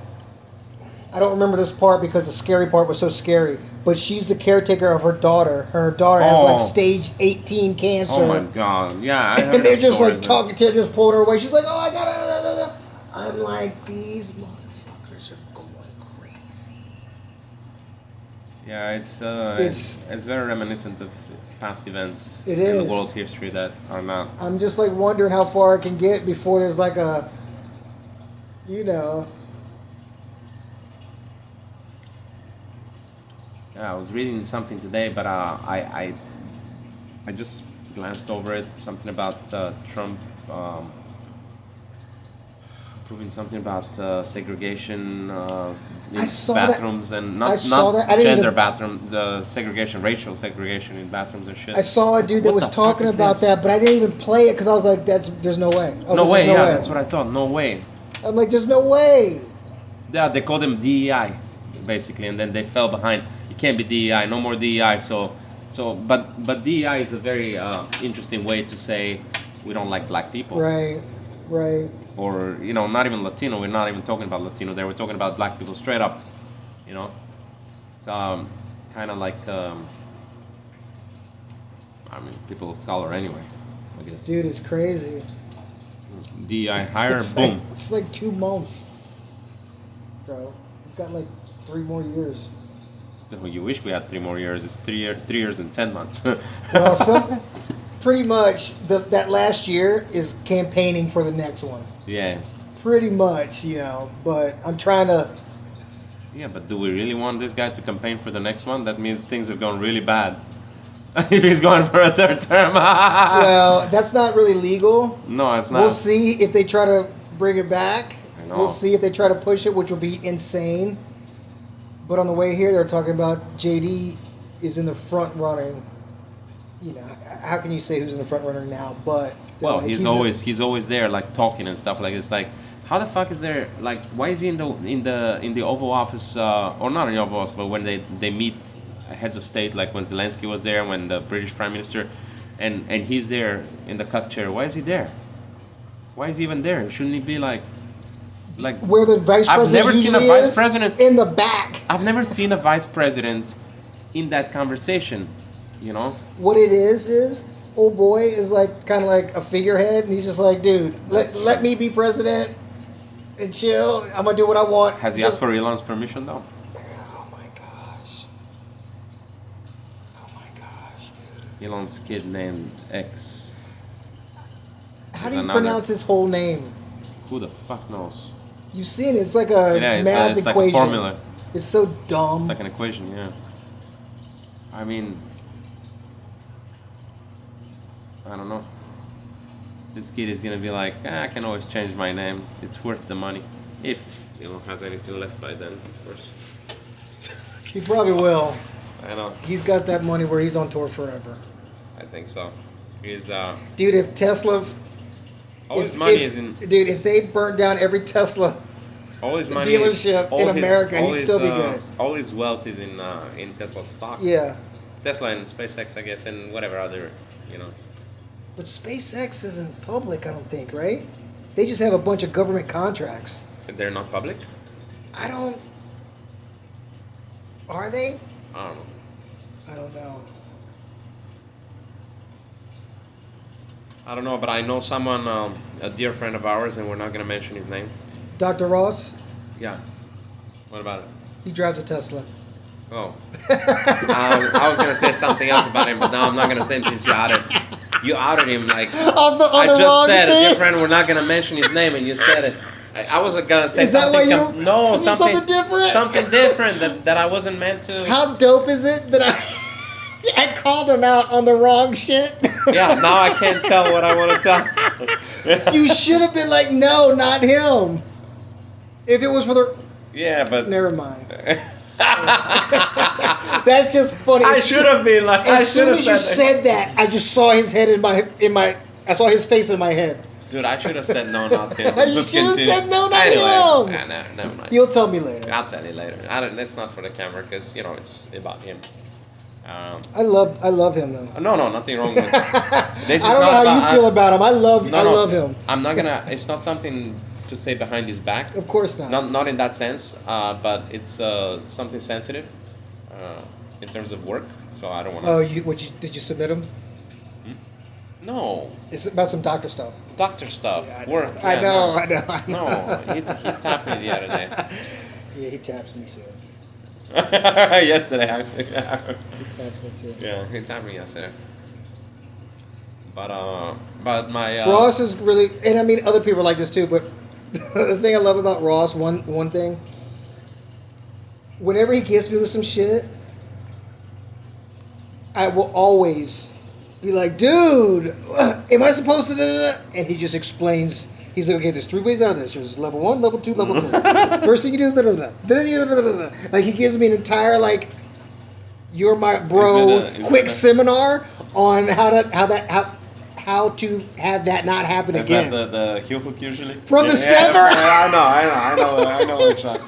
I don't remember this part because the scary part was so scary. But she's the caretaker of her daughter. Her daughter has like stage 18 cancer. Oh my god! Yeah, I heard and they're just like talking to her, just pulling her away. She's like, "Oh, I gotta." I'm like, these motherfuckers are going crazy. Yeah, it's very reminiscent of past events in the world history that are not. I'm just like wondering how far it can get before there's like a, Yeah, I was reading something today, but I just glanced over it. Something about Trump proving something about segregation in bathrooms and not gender bathroom, the segregation, racial segregation in bathrooms and shit. I saw a dude that was talking about that, but I didn't even play it because I was like, there's no way. No way, yeah, that's what I thought. No way. I'm like, there's no way. Yeah, they called him DEI, basically, and then they fell behind. You can't be DEI, no more DEI. But DEI is a very interesting way to say we don't like black people. Right. Or, not even Latino. We're not even talking about Latino there. We're talking about black people straight up, It's kind of like, people of color anyway, I guess. Dude, it's crazy. DEI higher, boom. It's like 2 months, bro. We've got like 3 more years. You wish we had 3 more years. It's 3 years and 10 months. Well, pretty much that last year is campaigning for the next one. Yeah. Pretty much, but I'm trying to... Yeah, but do we really want this guy to campaign for the next one? That means things have gone really bad. If he's going for a 3rd term. Well, that's not really legal. No, it's not. We'll see if they try to bring it back. I know. We'll see if they try to push it, which will be insane. But on the way here, they're talking about JD is in the front running. How can you say who's in the front runner now? But well, like, he's always there, like talking and stuff like this. Like, how the fuck is there? Like, why is he in the Oval Office or not in the Oval Office, but when they meet heads of state, like when Zelensky was there, when the British Prime Minister, and he's there in the cuck chair. Why is he there? Why is he even there? Shouldn't he be like where the vice president? I've never seen a vice president in the back. I've never seen a vice president in that conversation. What it is old boy is like kind of like a figurehead, and he's just like, dude, let me be president and chill. I'm gonna do what I want. Has he asked for Elon's permission though? Oh my gosh, dude. Elon's kid named X. How do you pronounce his whole name? Who the fuck knows? You've seen it. It's like a math equation. Like a formula. It's so dumb. It's like an equation, yeah. I don't know. This kid is gonna be like, I can always change my name. It's worth the money. If Elon has anything left by then, of course. He probably will. I know. He's got that money where he's on tour forever. I think so. He's Dude, if Tesla... All his money is in... Dude, if they burnt down every Tesla dealership in America, he'd still be good. All his wealth is in Tesla stock. Yeah. Tesla and SpaceX, I guess, and whatever other, But SpaceX isn't public, I don't think, right? They just have a bunch of government contracts. They're not public? I don't... Are they? I don't know. I don't know. I don't know, but I know someone, a dear friend of ours, and we're not going to mention his name. Dr. Ross? Yeah. What about it? He drives a Tesla. Oh. I was going to say something else about him, but now I'm not going to say him since you outed him. Like, I just said, a dear friend, we're not going to mention his name, and you said it. I wasn't going to say something. No, something different? Something different that I wasn't meant to. How dope is it that I called him out on the wrong shit? Yeah, now I can't tell what I want to tell. You should have been like, no, not him. If it was for the... Yeah, but... Never mind. That's just funny. I should have been like... As soon as you said that, I just saw his head in my... I saw his face in my head. Dude, I should have said no, not him. You should have said no, not him. Nah, never mind. You'll tell me later. I'll tell you later. That's not for the camera because, it's about him. I love him though. No, nothing wrong with it. I don't know how you feel about him. I love him. I'm not gonna. It's not something to say behind his back. Of course not. Not in that sense. But it's something sensitive in terms of work. So I don't want to. Oh, did you submit him? No. It's about some doctor stuff. Doctor stuff. Yeah, work. I know. No, he tapped me the other day. Yeah, he taps me too. Yesterday, actually. He tapped me too. Yeah, he tapped me yesterday. But my Ross is really, and I mean other people are like this too. But the thing I love about Ross, one thing, whenever he gets me with some shit, I will always be like, dude, am I supposed to do that? And he just explains. He's like, okay, there's 3 ways out of this. There's level 1, level 2, level 3. First thing you do is da-da-da. Then you da-da-da. Like, he gives me an entire, like, you're my bro quick seminar on how to have that not happen again. Is that the heel hook usually? From the stepper? I know which one.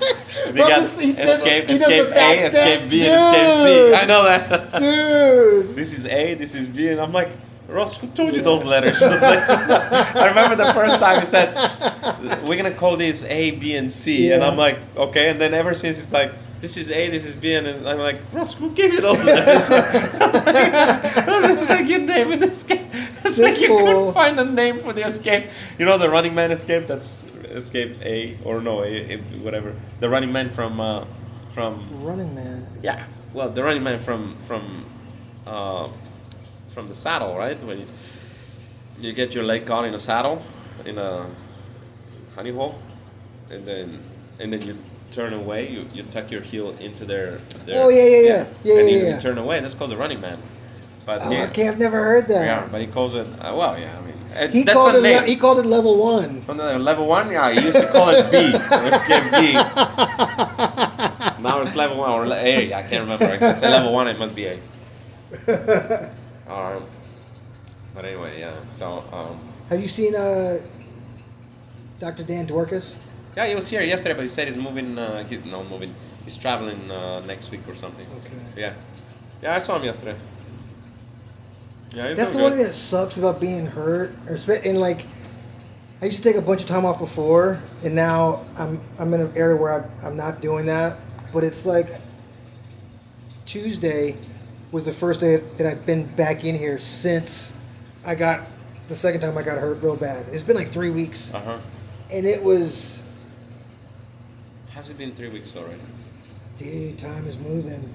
Escape A, escape B, and escape C. I know that. Dude. This is A, this is B, and I'm like, Ross, who told you those letters? I remember the first time he said, we're going to call this A, B, and C. Yeah. And I'm like, okay. And then ever since it's like, this is A, this is B, and I'm like, Ross, who gave you those letters? It's like your name in the escape. It's like you couldn't find a name for the escape. You know the Running Man escape? That's escape A, or no, A, whatever. The Running Man from... Running Man? Yeah. Well, the Running Man from the saddle, right? When you get your leg caught in a saddle, in a honey hole, and then you turn away. You tuck your heel into their oh yeah. And you turn away. That's called the Running Man. But okay, I've never heard that. Yeah, but he calls it. Well, yeah, I mean, he called it level 1. Oh, no, level 1. Yeah, he used to call it B. Escape B. Now it's level 1 or A. I can't remember. I can say level 1. It must be A. But anyway, yeah. So. Have you seen Dr. Dan Dworkis? Yeah, he was here yesterday, but he said he's moving. He's not moving. He's traveling next week or something. Okay. Yeah, I saw him yesterday. Yeah, that's the one thing that sucks about being hurt, and like, I used to take a bunch of time off before, and now I'm in an area where I'm not doing that. But it's like Tuesday was the first day that I've been back in here since I got the second time I got hurt real bad. It's been like 3 weeks. And it was... Has it been 3 weeks already? Dude, time is moving.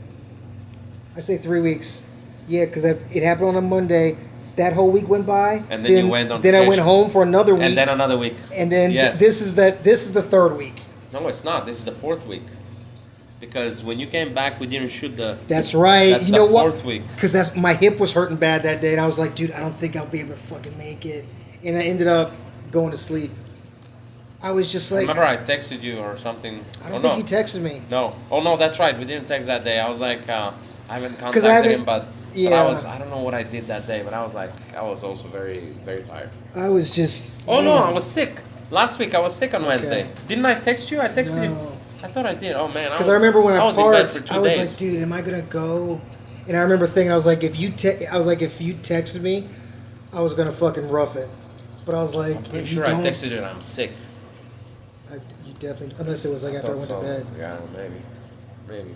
I say 3 weeks. Yeah, because it happened on a Monday. That whole week went by. And then you went on Then vacation. I went home for another week. And then another week. And then this is the third week. No, it's not. This is the 4th week. Because when you came back, we didn't shoot the... That's right. That's you know the what? 4th week. Because my hip was hurting bad that day, and I was like, dude, I don't think I'll be able to fucking make it. And I ended up going to sleep. I was just like... Remember I texted you or something? I don't think you texted me. No. Oh, no, that's right. We didn't text that day. I was like, I haven't contacted him, but I don't know what I did that day, but I was like, I was also very, very tired. I was just... Oh, no, I was sick. Last week I was sick on Wednesday. Didn't I text you? I texted you. I thought I did. Oh, man. Because I remember when I was in bed for 2 I was days. like, dude, am I going to go? And I remember thinking, I was like, if you texted me, I was gonna fucking rough it, but I was like, I'm pretty sure I texted you and I'm sick. You definitely, unless it was like after I went to bed. Yeah, maybe.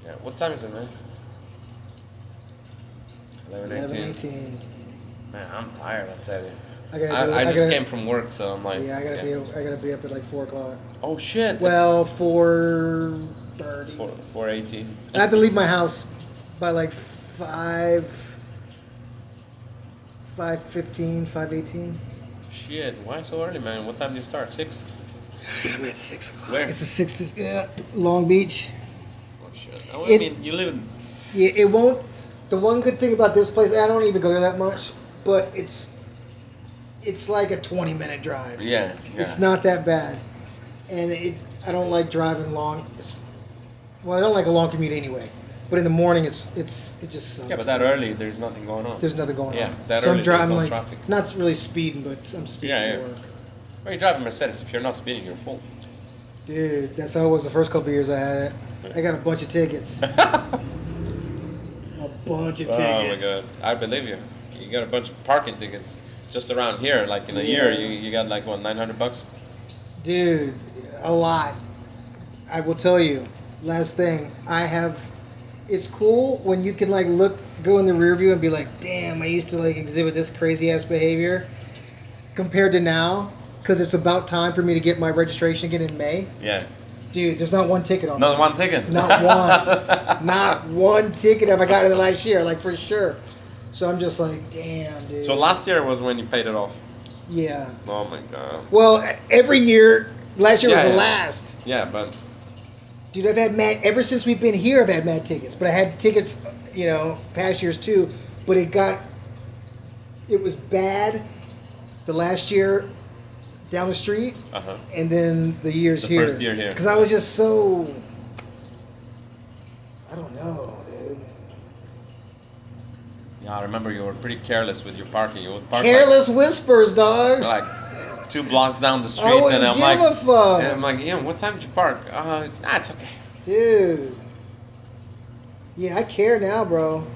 Yeah, what time is it, man? 11:18. Man, I'm tired. I tell you. I just came from work, so I'm like. Yeah, I gotta be up at like 4:00. Oh shit. Well, 4:30. 4:18. I have to leave my house by like 5:15, 5:18. Shit, why so early, man? What time do you start? 6? I'm at 6:00. Where? It's a 6 to Long Beach. Oh shit. I mean, you live in. Yeah, it won't. The one good thing about this place, I don't even go there that much, but it's like a 20-minute drive. Yeah. It's not that bad, and I don't like driving long. I don't like a long commute anyway. But in the morning, it just sucks. Yeah, but that early, there's nothing going on. There's nothing going on. Yeah, that so early, I'm driving there's no like traffic. Not really speeding, but I'm speeding to work. Well, you drive a Mercedes. If you're not speeding, you're full. Dude, that's how it was the first couple of years I had it. I got a bunch of tickets. Bunch of tickets. Oh my god, I believe you. You got a bunch of parking tickets just around here. Like in a year, you got like what, $900? Dude, a lot. I will tell you. Last thing, it's cool when you can like go in the rear view and be like, damn, I used to like exhibit this crazy ass behavior, compared to now, because it's about time for me to get my registration again in May. Yeah. Dude, there's not one ticket on Not one ticket? Not one. Not one ticket have I gotten in the last year, like for sure. So I'm just like, damn, dude. So last year was when you paid it off? Yeah. Oh my god. Well, every year, last year was the last. Yeah, but... Dude, I've had ever since we've been here, I've had mad tickets. But I had tickets, past years too. But it was bad the last year down the street, and then the years here. The first year here. Because I was just so, I don't know, dude. Yeah, I remember you were pretty careless with your parking. You would park careless whispers, dog. Like 2 blocks down the street, I wouldn't give a fuck. And I'm like, what time did you park? It's okay. Dude. Yeah, I care now, bro.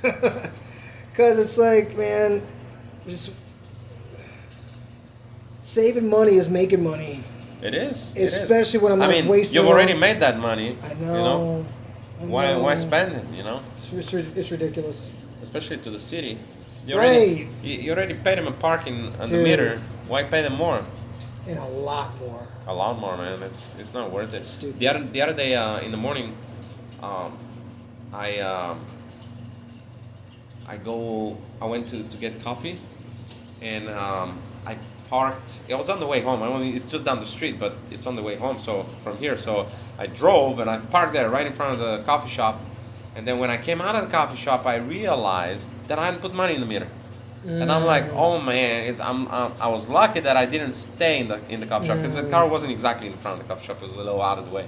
Because it's like, man, just saving money is making money. It is. Especially when I'm not wasting. You've already made that money. I know. Why spend it? It's ridiculous. Especially to the city. You already paid them a parking on the meter. Why pay them more? And a lot more. A lot more, man. It's not worth it. Stupid. The other day in the morning, I went to get coffee, and I parked. It was on the way home. It's just down the street, but it's on the way home. So from here, so I drove and I parked there right in front of the coffee shop. And then when I came out of the coffee shop, I realized that I hadn't put money in the meter. And I'm like, oh man, I was lucky that I didn't stay in the coffee shop, because the car wasn't exactly in front of the coffee shop. It was a little out of the way.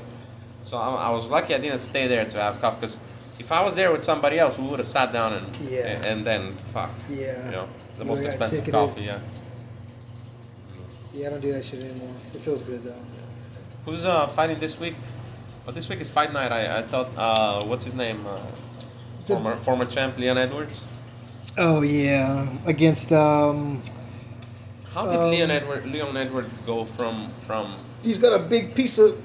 So I was lucky I didn't stay there to have coffee, because if I was there with somebody else, we would have sat down and then fuck. Yeah. The most expensive coffee. Yeah. Yeah, I don't do that shit anymore. It feels good though. Who's fighting this week? Well, this week is fight night. I thought, what's his name? Former champ Leon Edwards. Oh yeah, against. How did Leon Edwards go from? He's got a big piece of.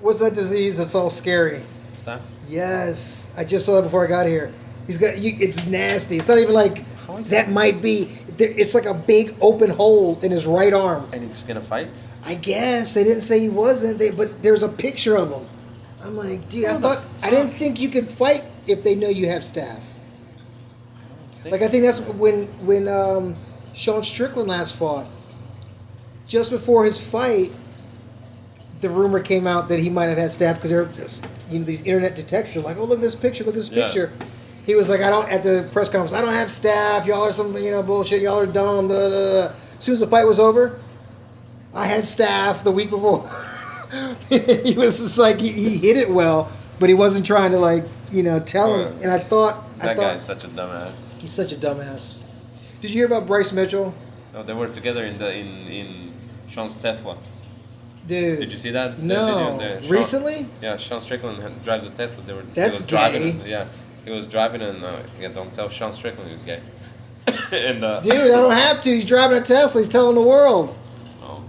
What's that disease that's all scary? Staph? Yes, I just saw that before I got here. He's got. It's nasty. It's not even like that. Might be. It's like a big open hole in his right arm. And he's gonna fight? I guess they didn't say he wasn't. But there's a picture of him. I'm like, dude, I didn't think you could fight if they know you have staph. I think that's when Sean Strickland last fought. Just before his fight, the rumor came out that he might have had staph, because they're just, these internet detectives are like, oh, look at this picture, look at this picture. He was like, at the press conference, I don't have staph, y'all are some, bullshit, y'all are dumb, blah, blah, blah. As soon as the fight was over, I had staph the week before. He was just like, he hit it well, but he wasn't trying to tell him. And I thought that guy's such a dumbass. He's such a dumbass. Did you hear about Bryce Mitchell? No, they were together in Sean's Tesla. Dude. Did you see that? No. The video? Recently? Yeah, Sean Strickland drives a Tesla. They were That's driving gay. it. Yeah. he was driving and don't tell Sean Strickland he was gay. And dude, I don't have to. He's driving a Tesla. He's telling the world. Oh,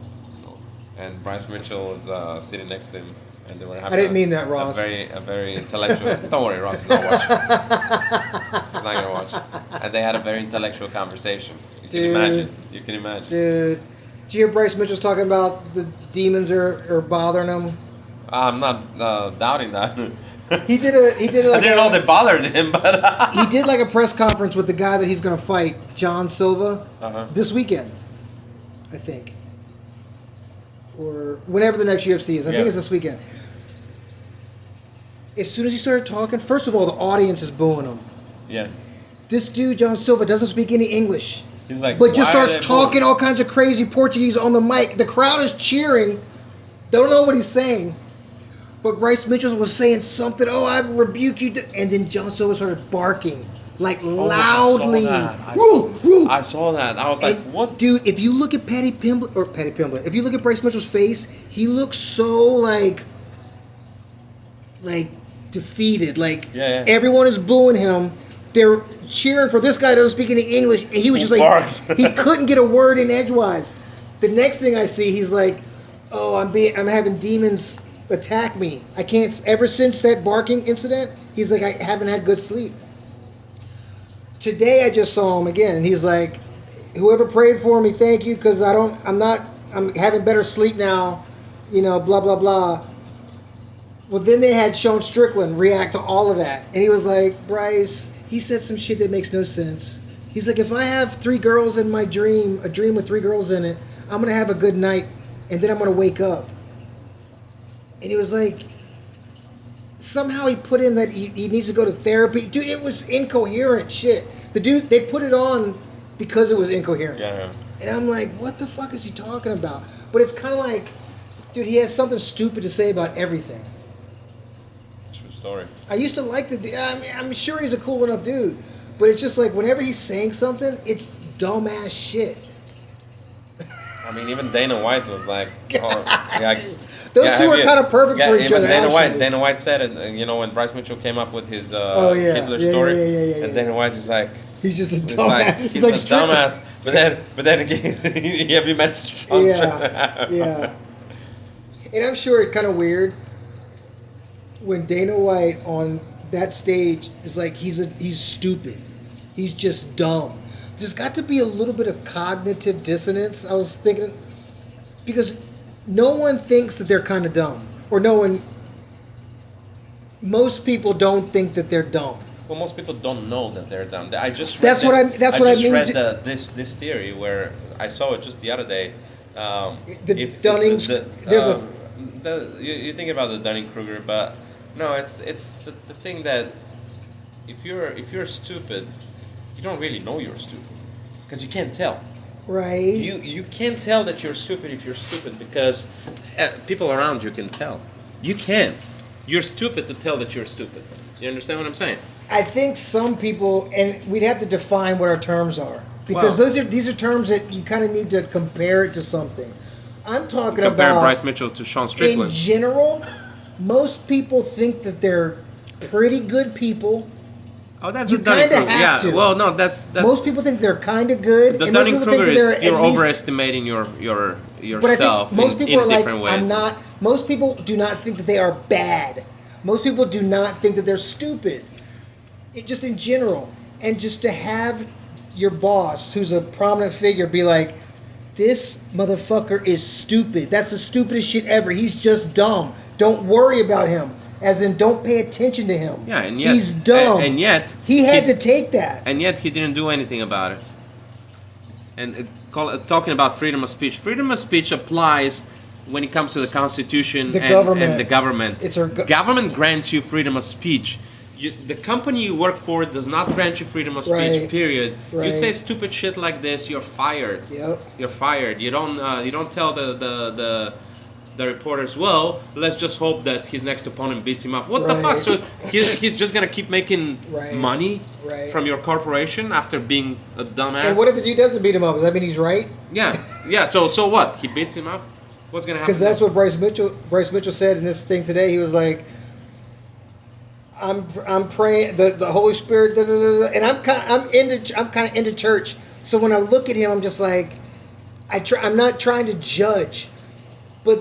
no. And Bryce Mitchell was sitting next to him, and they were having. I didn't mean that, Ross. A very intellectual. Don't worry, Ross is not watching. He's not gonna watch. And they had a very intellectual conversation. You can imagine. Dude, did you hear Bryce Mitchell's talking about the demons are bothering him? I'm not doubting that. He did like I didn't know they bothered him, but he did like a press conference with the guy that he's going to fight, John Silva, this weekend, I think, or whenever the next UFC is. I think it's this weekend. As soon as he started talking, first of all, the audience is booing him. Yeah. This dude, John Silva, doesn't speak any English. He's like, but just starts talking all kinds of crazy Portuguese on the mic. The crowd is cheering. They don't know what he's saying. But Bryce Mitchell was saying something, I rebuke you. And then John Silva started barking, like loudly. I saw that. I was like, what? Dude, if you look at Paddy Pimblett, if you look at Bryce Mitchell's face, he looks so like defeated. Everyone is booing him. They're cheering for this guy that doesn't speak any English. And he was just like, he couldn't get a word in edgewise. The next thing I see, he's like, I'm having demons attack me. I can't. Ever since that barking incident, he's like, I haven't had good sleep. Today I just saw him again, and he's like, whoever prayed for me, thank you, because I'm having better sleep now, blah blah blah. Well, then they had Sean Strickland react to all of that, and he was like, Bryce, he said some shit that makes no sense. He's like, if I have 3 girls in my dream, a dream with 3 girls in it, I'm gonna have a good night, and then I'm gonna wake up. And he was like, somehow he put in that he needs to go to therapy. Dude, it was incoherent shit. The dude, they put it on because it was incoherent. Yeah. And I'm like, what the fuck is he talking about? But it's kind of like, dude, he has something stupid to say about everything. True story. I used to like the dude. I'm sure he's a cool enough dude. But it's just like, whenever he's saying something, it's dumbass shit. I mean, even Dana White was like, those two are kind of perfect for each other. Dana White said it, when Bryce Mitchell came up with his Hitler story, and Dana White is like, he's just a dumbass. He's like a dumbass. But then again, have you met Sean? Yeah. And I'm sure it's kind of weird when Dana White on that stage is like, he's stupid, he's just dumb. There's got to be a little bit of cognitive dissonance. I was thinking, because no one thinks that they're kind of dumb, or most people don't think that they're dumb. Well, most people don't know that they're dumb. I just read this theory where I saw it just the other day. You think about the Dunning-Kruger, but no, it's the thing that if you're stupid, you don't really know you're stupid because you can't tell. Right. You can't tell that you're stupid if you're stupid because people around you can tell. You can't. You're stupid to tell that you're stupid. You understand what I'm saying? I think some people, and we'd have to define what our terms are, because these are terms that you kind of need to compare it to something. I'm talking about compare Bryce Mitchell to Sean Strickland. In general, most people think that they're pretty good people. Oh, that's you kind of have to. Well, no, that's most people think they're kind of good. The Dunning-Kruger is you're overestimating yourself most people in are different like, ways. Most people do not think that they are bad. Most people do not think that they're stupid. Just in general, and just to have your boss, who's a prominent figure, be like, this motherfucker is stupid. That's the stupidest shit ever. He's just dumb. Don't worry about him. As in, don't pay attention to him. Yeah, and yet he's dumb. And yet he had to take that. And yet he didn't do anything about it. And talking about freedom of speech. Freedom of speech applies when it comes to the Constitution and the government. Government grants you freedom of speech. The company you work for does not grant you freedom of speech. Period. Right. You say stupid shit like this, you're fired. Yep. You're fired. You don't tell the reporters, well, let's just hope that his next opponent beats him up. What the fuck? So he's just gonna keep making money from your corporation after being a dumbass. And what if the dude doesn't beat him up? Does that mean he's right? Yeah. So what? He beats him up. What's gonna happen? Because that's what Bryce Mitchell said in this thing today. He was like, I'm praying the Holy Spirit, and I'm kind of into church. So when I look at him, I'm just like, I'm not trying to judge, but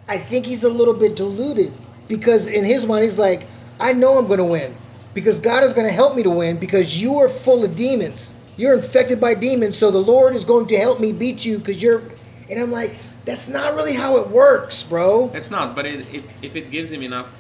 I think he's a little bit deluded because in his mind he's like, I know I'm going to win because God is going to help me to win because you are full of demons. You're infected by demons, so the Lord is going to help me beat you because you're. And I'm like, that's not really how it works, bro. It's not, but if it gives him enough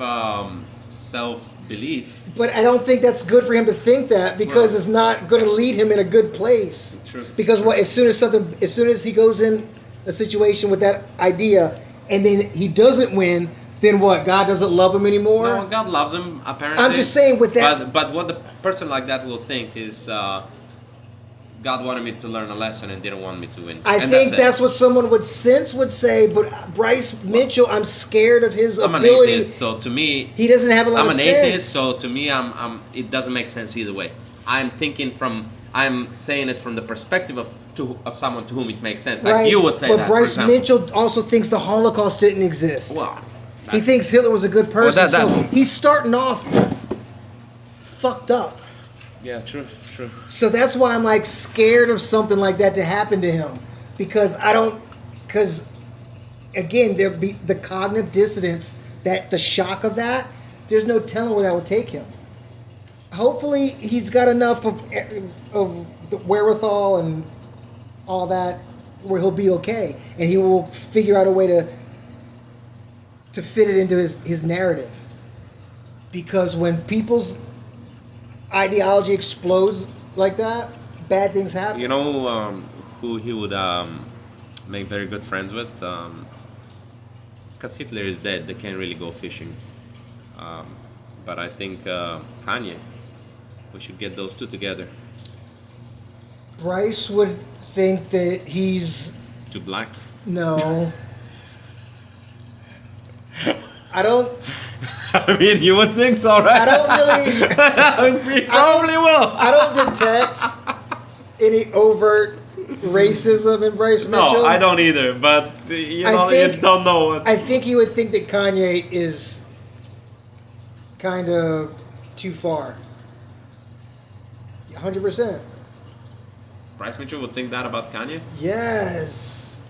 self-belief. But I don't think that's good for him to think that because it's not going to lead him in a good place. True. Because as soon as he goes in a situation with that idea and then he doesn't win, then what? God doesn't love him anymore? No, God loves him, apparently. I'm just saying with that. But what the person like that will think is God wanted me to learn a lesson and didn't want me to win. I think that's what someone would say, but Bryce Mitchell, I'm scared of his ability. I'm an atheist, so to me... He doesn't have a lot of sense. I'm an atheist, so to me, it doesn't make sense either way. I'm saying it from the perspective of someone to whom it makes sense. Like you would say that, but Bryce Mitchell also thinks the Holocaust didn't exist. Well... He thinks Hitler was a good person, so he's starting off fucked up. Yeah, true. So that's why I'm like scared of something like that to happen to him because again there'd be the cognitive dissonance, that the shock of that. There's no telling where that would take him. Hopefully he's got enough of the wherewithal and all that where he'll be okay and he will figure out a way to fit it into his narrative. Because when people's ideology explodes like that, bad things happen. You know who he would make very good friends with? Because Hitler is dead, they can't really go fishing. But I think Kanye, we should get those two together. Bryce would think that he's... Too black? No. I don't... I mean, you would think so, right? I don't really... You probably will. I don't detect any overt racism in Bryce Mitchell. No, I don't either, but you don't know what... I think you would think that Kanye is kind of too far. 100%. Bryce Mitchell would think that about Kanye? Yes.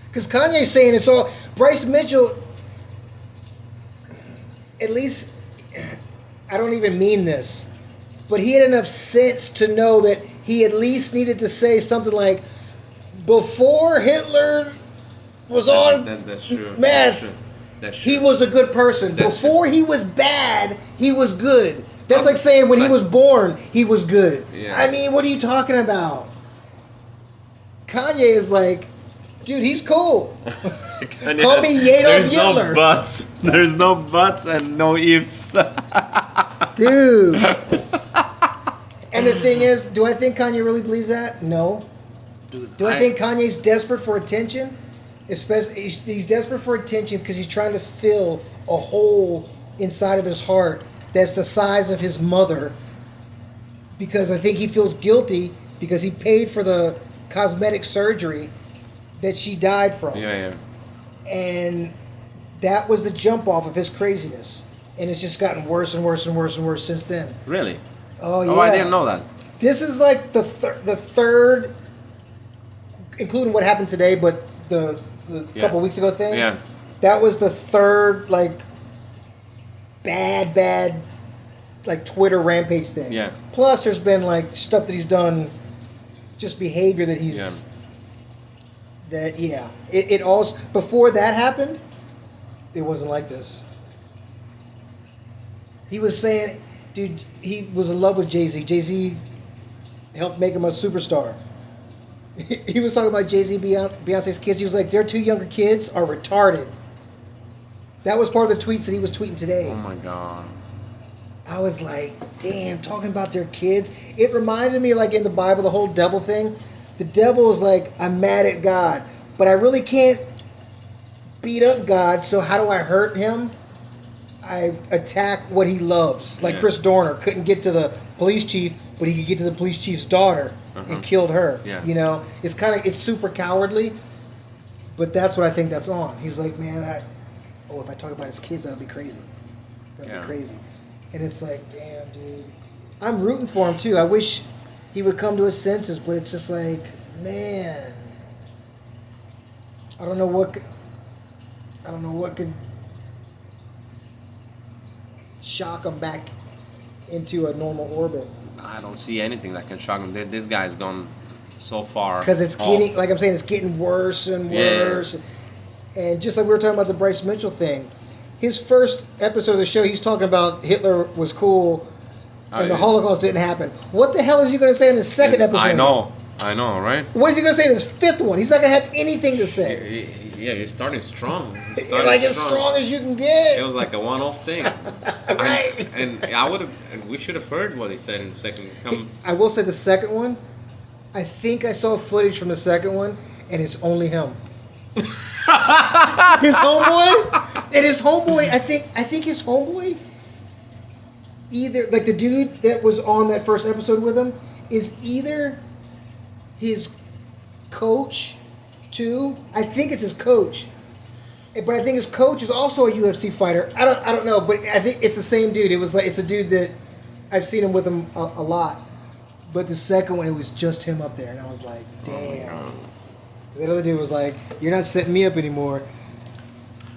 Because Kanye's saying it's all... Bryce Mitchell... At least, I don't even mean this, but he had enough sense to know that he at least needed to say something like, before Hitler was on that's true. meth, That's true. he was a good person. Before he was bad, he was good. That's like saying when he was born, he was good. Yeah. I mean, what are you talking about? Kanye is like, dude, he's cool. Call me Adolf Hitler. There's no buts and no ifs. Dude. And the thing is, do I think Kanye really believes that? No. Dude, do I think Kanye's desperate for attention? Especially, he's desperate for attention because he's trying to fill a hole inside of his heart that's the size of his mother. Because I think he feels guilty because he paid for the cosmetic surgery that she died from. Yeah. And that was the jump off of his craziness. And it's just gotten worse and worse and worse and worse since then. Really? Oh, yeah. Oh, I didn't know that. This is like the third, including what happened today, but the couple weeks ago thing. Yeah. That was the third, like, bad, like, Twitter rampage thing. Yeah. Plus, there's been, like, stuff that he's done, just behavior that he's... Yeah. It all... Before that happened, it wasn't like this. He was saying... Dude, he was in love with Jay-Z. Jay-Z helped make him a superstar. He was talking about Jay-Z, Beyonce's kids. He was like, their two younger kids are retarded. That was part of the tweets that he was tweeting today. Oh, my God. I was like, damn, talking about their kids. It reminded me, like, in the Bible, the whole devil thing. The devil is like, I'm mad at God, but I really can't beat up God, so how do I hurt him? I attack what he loves. Like Chris Dorner couldn't get to the police chief, but he could get to the police chief's daughter and killed her. Yeah. You know, it's super cowardly, but that's what I think that's on. He's like, man, if I talk about his kids, that'll be crazy. That'd be crazy. And it's like, damn, dude. I'm rooting for him too. I wish he would come to his senses, but it's just like, man. I don't know what could shock him back into a normal orbit. I don't see anything that can shock him. This guy's gone so far. Because it's getting, like I'm saying, it's getting worse and worse. Yeah. And just like we were talking about the Bryce Mitchell thing, his first episode of the show, he's talking about Hitler was cool and the Holocaust didn't happen. What the hell is he going to say in his second episode? I know, right? What is he going to say in his fifth one? He's not going to have anything to say. He's starting strong. As strong as you can get. It was like a one-off thing. Right. And we should have heard what he said in the second. I will say the second one, I think I saw footage from the second one, and it's only him. His homeboy, I think his homeboy, either, like the dude that was on that first episode with him, is either his coach too. I think it's his coach. But I think his coach is also a UFC fighter. I don't know, but I think it's the same dude. It's a dude that I've seen him with him a lot. But the second one, it was just him up there, and I was like, damn. That other dude was like, you're not setting me up anymore.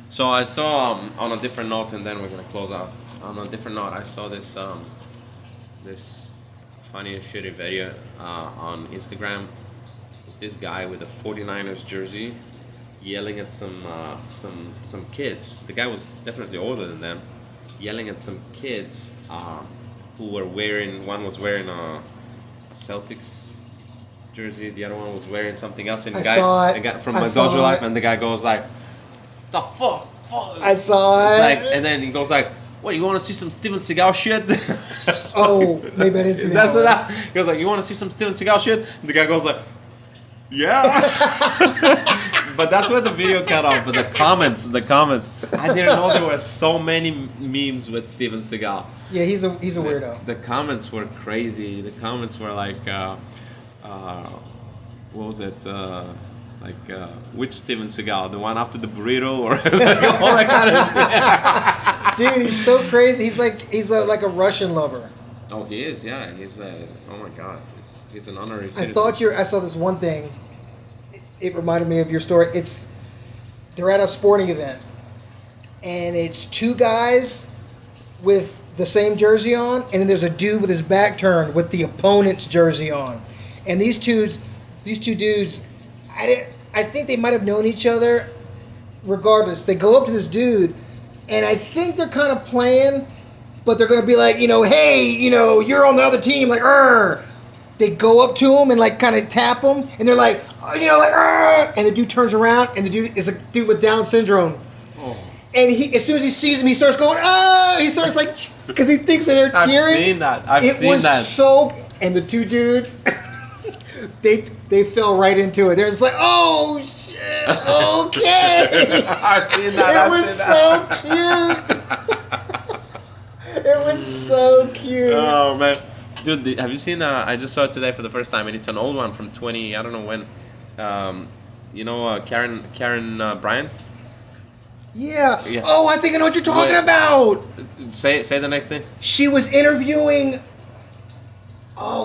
So I saw, on a different note, and then we're going to close out. On a different note, I saw this funny and shitty video on Instagram. It's this guy with a 49ers jersey yelling at some kids. The guy was definitely older than them. Yelling at some kids who were wearing, one was wearing a Celtics jersey, the other one was wearing something else, and the guy from My Dojo Life, and the guy goes like, "The fuck?" I saw it. Like, and then he goes like, "What? You want to see some Steven Seagal shit?" Oh, maybe I didn't see that. That's what he goes like. "You want to see some Steven Seagal shit?" And the guy goes like, "Yeah." But that's where the video cut off. But the comments. I didn't know there were so many memes with Steven Seagal. Yeah, he's a weirdo. The comments were crazy. The comments were like, what was it? Which Steven Seagal? The one after the burrito, or like all that kind of shit. Dude, he's so crazy. He's like a Russian lover. Oh, he is. Yeah, he's oh my god, he's an honorary citizen. I saw this one thing. It reminded me of your story. They're at a sporting event, and it's two guys with the same jersey on, and then there's a dude with his back turned with the opponent's jersey on. And these two dudes, I think they might have known each other. Regardless, they go up to this dude, and I think they're kind of playing, but they're gonna be like, hey, you're on the other team, like, Arr. They go up to him and like kind of tap him, and they're like, like, Arr. And the dude turns around, and the dude is a dude with Down syndrome. Oh. And as soon as he sees him, he starts going, He starts like, because he thinks that they're cheering. I've seen that. It was so, and the two dudes, they fell right into it. They're just like, oh shit, okay. I've seen that. It was so cute. It was so cute. Oh man. Dude, have you seen? I just saw it today for the first time, and it's an old one from 20. I don't know when. Karen Bryant. Yeah. Oh, I think I know what you're talking about. Say the next thing. She was interviewing.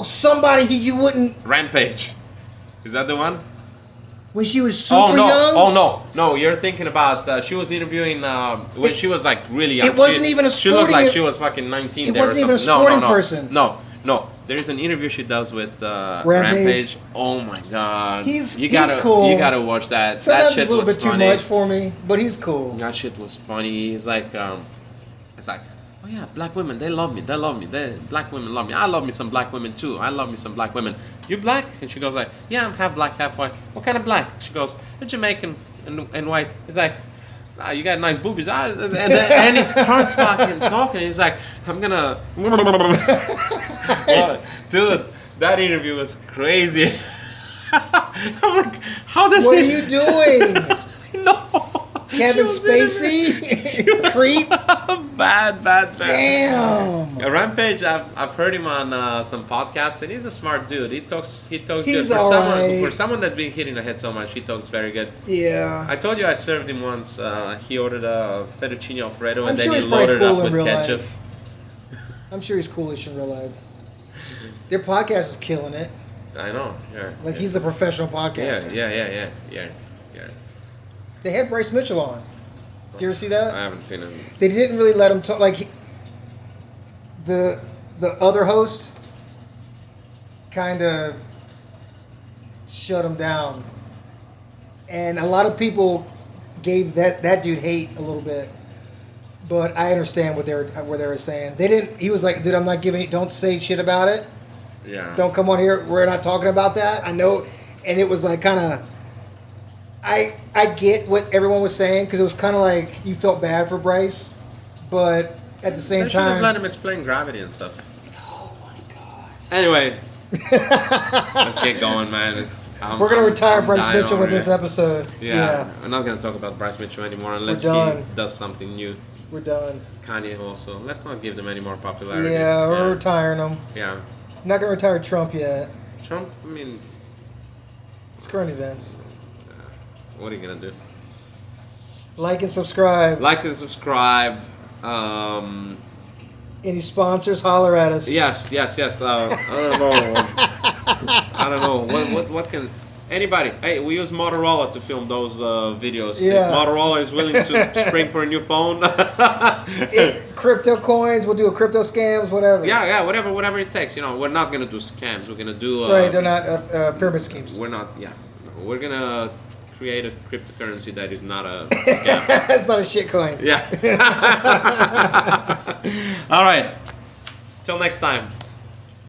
Somebody you wouldn't. Rampage. Is that the one? When she was super young? Oh, no. You're thinking about, she was interviewing when she was like really young. It wasn't even a sporting... She looked like she was fucking 19 It wasn't even a sporting person. No. There's an interview she does with Rampage. Oh my god. He's cool. You gotta watch that. Sometimes that shit it's a little bit funny. too much for me, but he's cool. That shit was funny. He's like, it's like, oh yeah, black women, they love me. Black women love me. I love me some black women too. I love me some black women. You black? And she goes like, yeah, I'm half black, half white. What kind of black? She goes, Jamaican and white. He's like, you got nice boobies. And he starts fucking talking. He's like, I'm gonna... Dude, that interview was crazy. I'm like, how does What are you doing? No. Kevin Spacey, creep. Bad. Damn. Rampage, I've heard him on some podcasts, and he's a smart dude. He talks He's good. For someone that's been hitting the head so much, he talks very good. Yeah. I told you I served him once. He ordered a fettuccine Alfredo, and I'm sure then he loaded cool it up with ketchup. Life. I'm sure he's coolish in real life. Their podcast is killing it. I know. Yeah. Like he's a professional podcaster. Yeah. They had Bryce Mitchell on. Did you ever see that? I haven't seen him. They didn't really let him talk. Like the other host kind of shut him down, and a lot of people gave that dude hate a little bit. But I understand what they were saying. They didn't. He was like, "Dude, I'm not giving. Don't say shit about it. Yeah. Don't come on here. We're not talking about that." I know, and it was like kind of. I get what everyone was saying because it was kind of like you felt bad for Bryce, but at the same time, should have time, let him explain gravity and stuff. Oh my gosh. Anyway, let's get going, man. We're gonna retire Bryce Mitchell with this episode. Yeah, we're not gonna talk about Bryce Mitchell anymore unless he does something new. We're done. Kanye also. Let's not give them any more popularity. Yeah, we're retiring them. Yeah. Not gonna retire Trump yet. Trump, I mean, it's current events. What are you gonna do? Like and subscribe. Any sponsors? Holler at us. Yes. I don't know. What can anybody? Hey, we use Motorola to film those videos. Yeah. If Motorola is willing to spring for a new phone. Crypto coins. We'll do a crypto scams. Whatever. Yeah. Whatever it takes. You know, we're not gonna do scams. We're gonna do. Right. They're not pyramid schemes. We're not. Yeah. No, we're gonna create a cryptocurrency that is not a scam. It's not a shit coin. Yeah. All right. Till next time.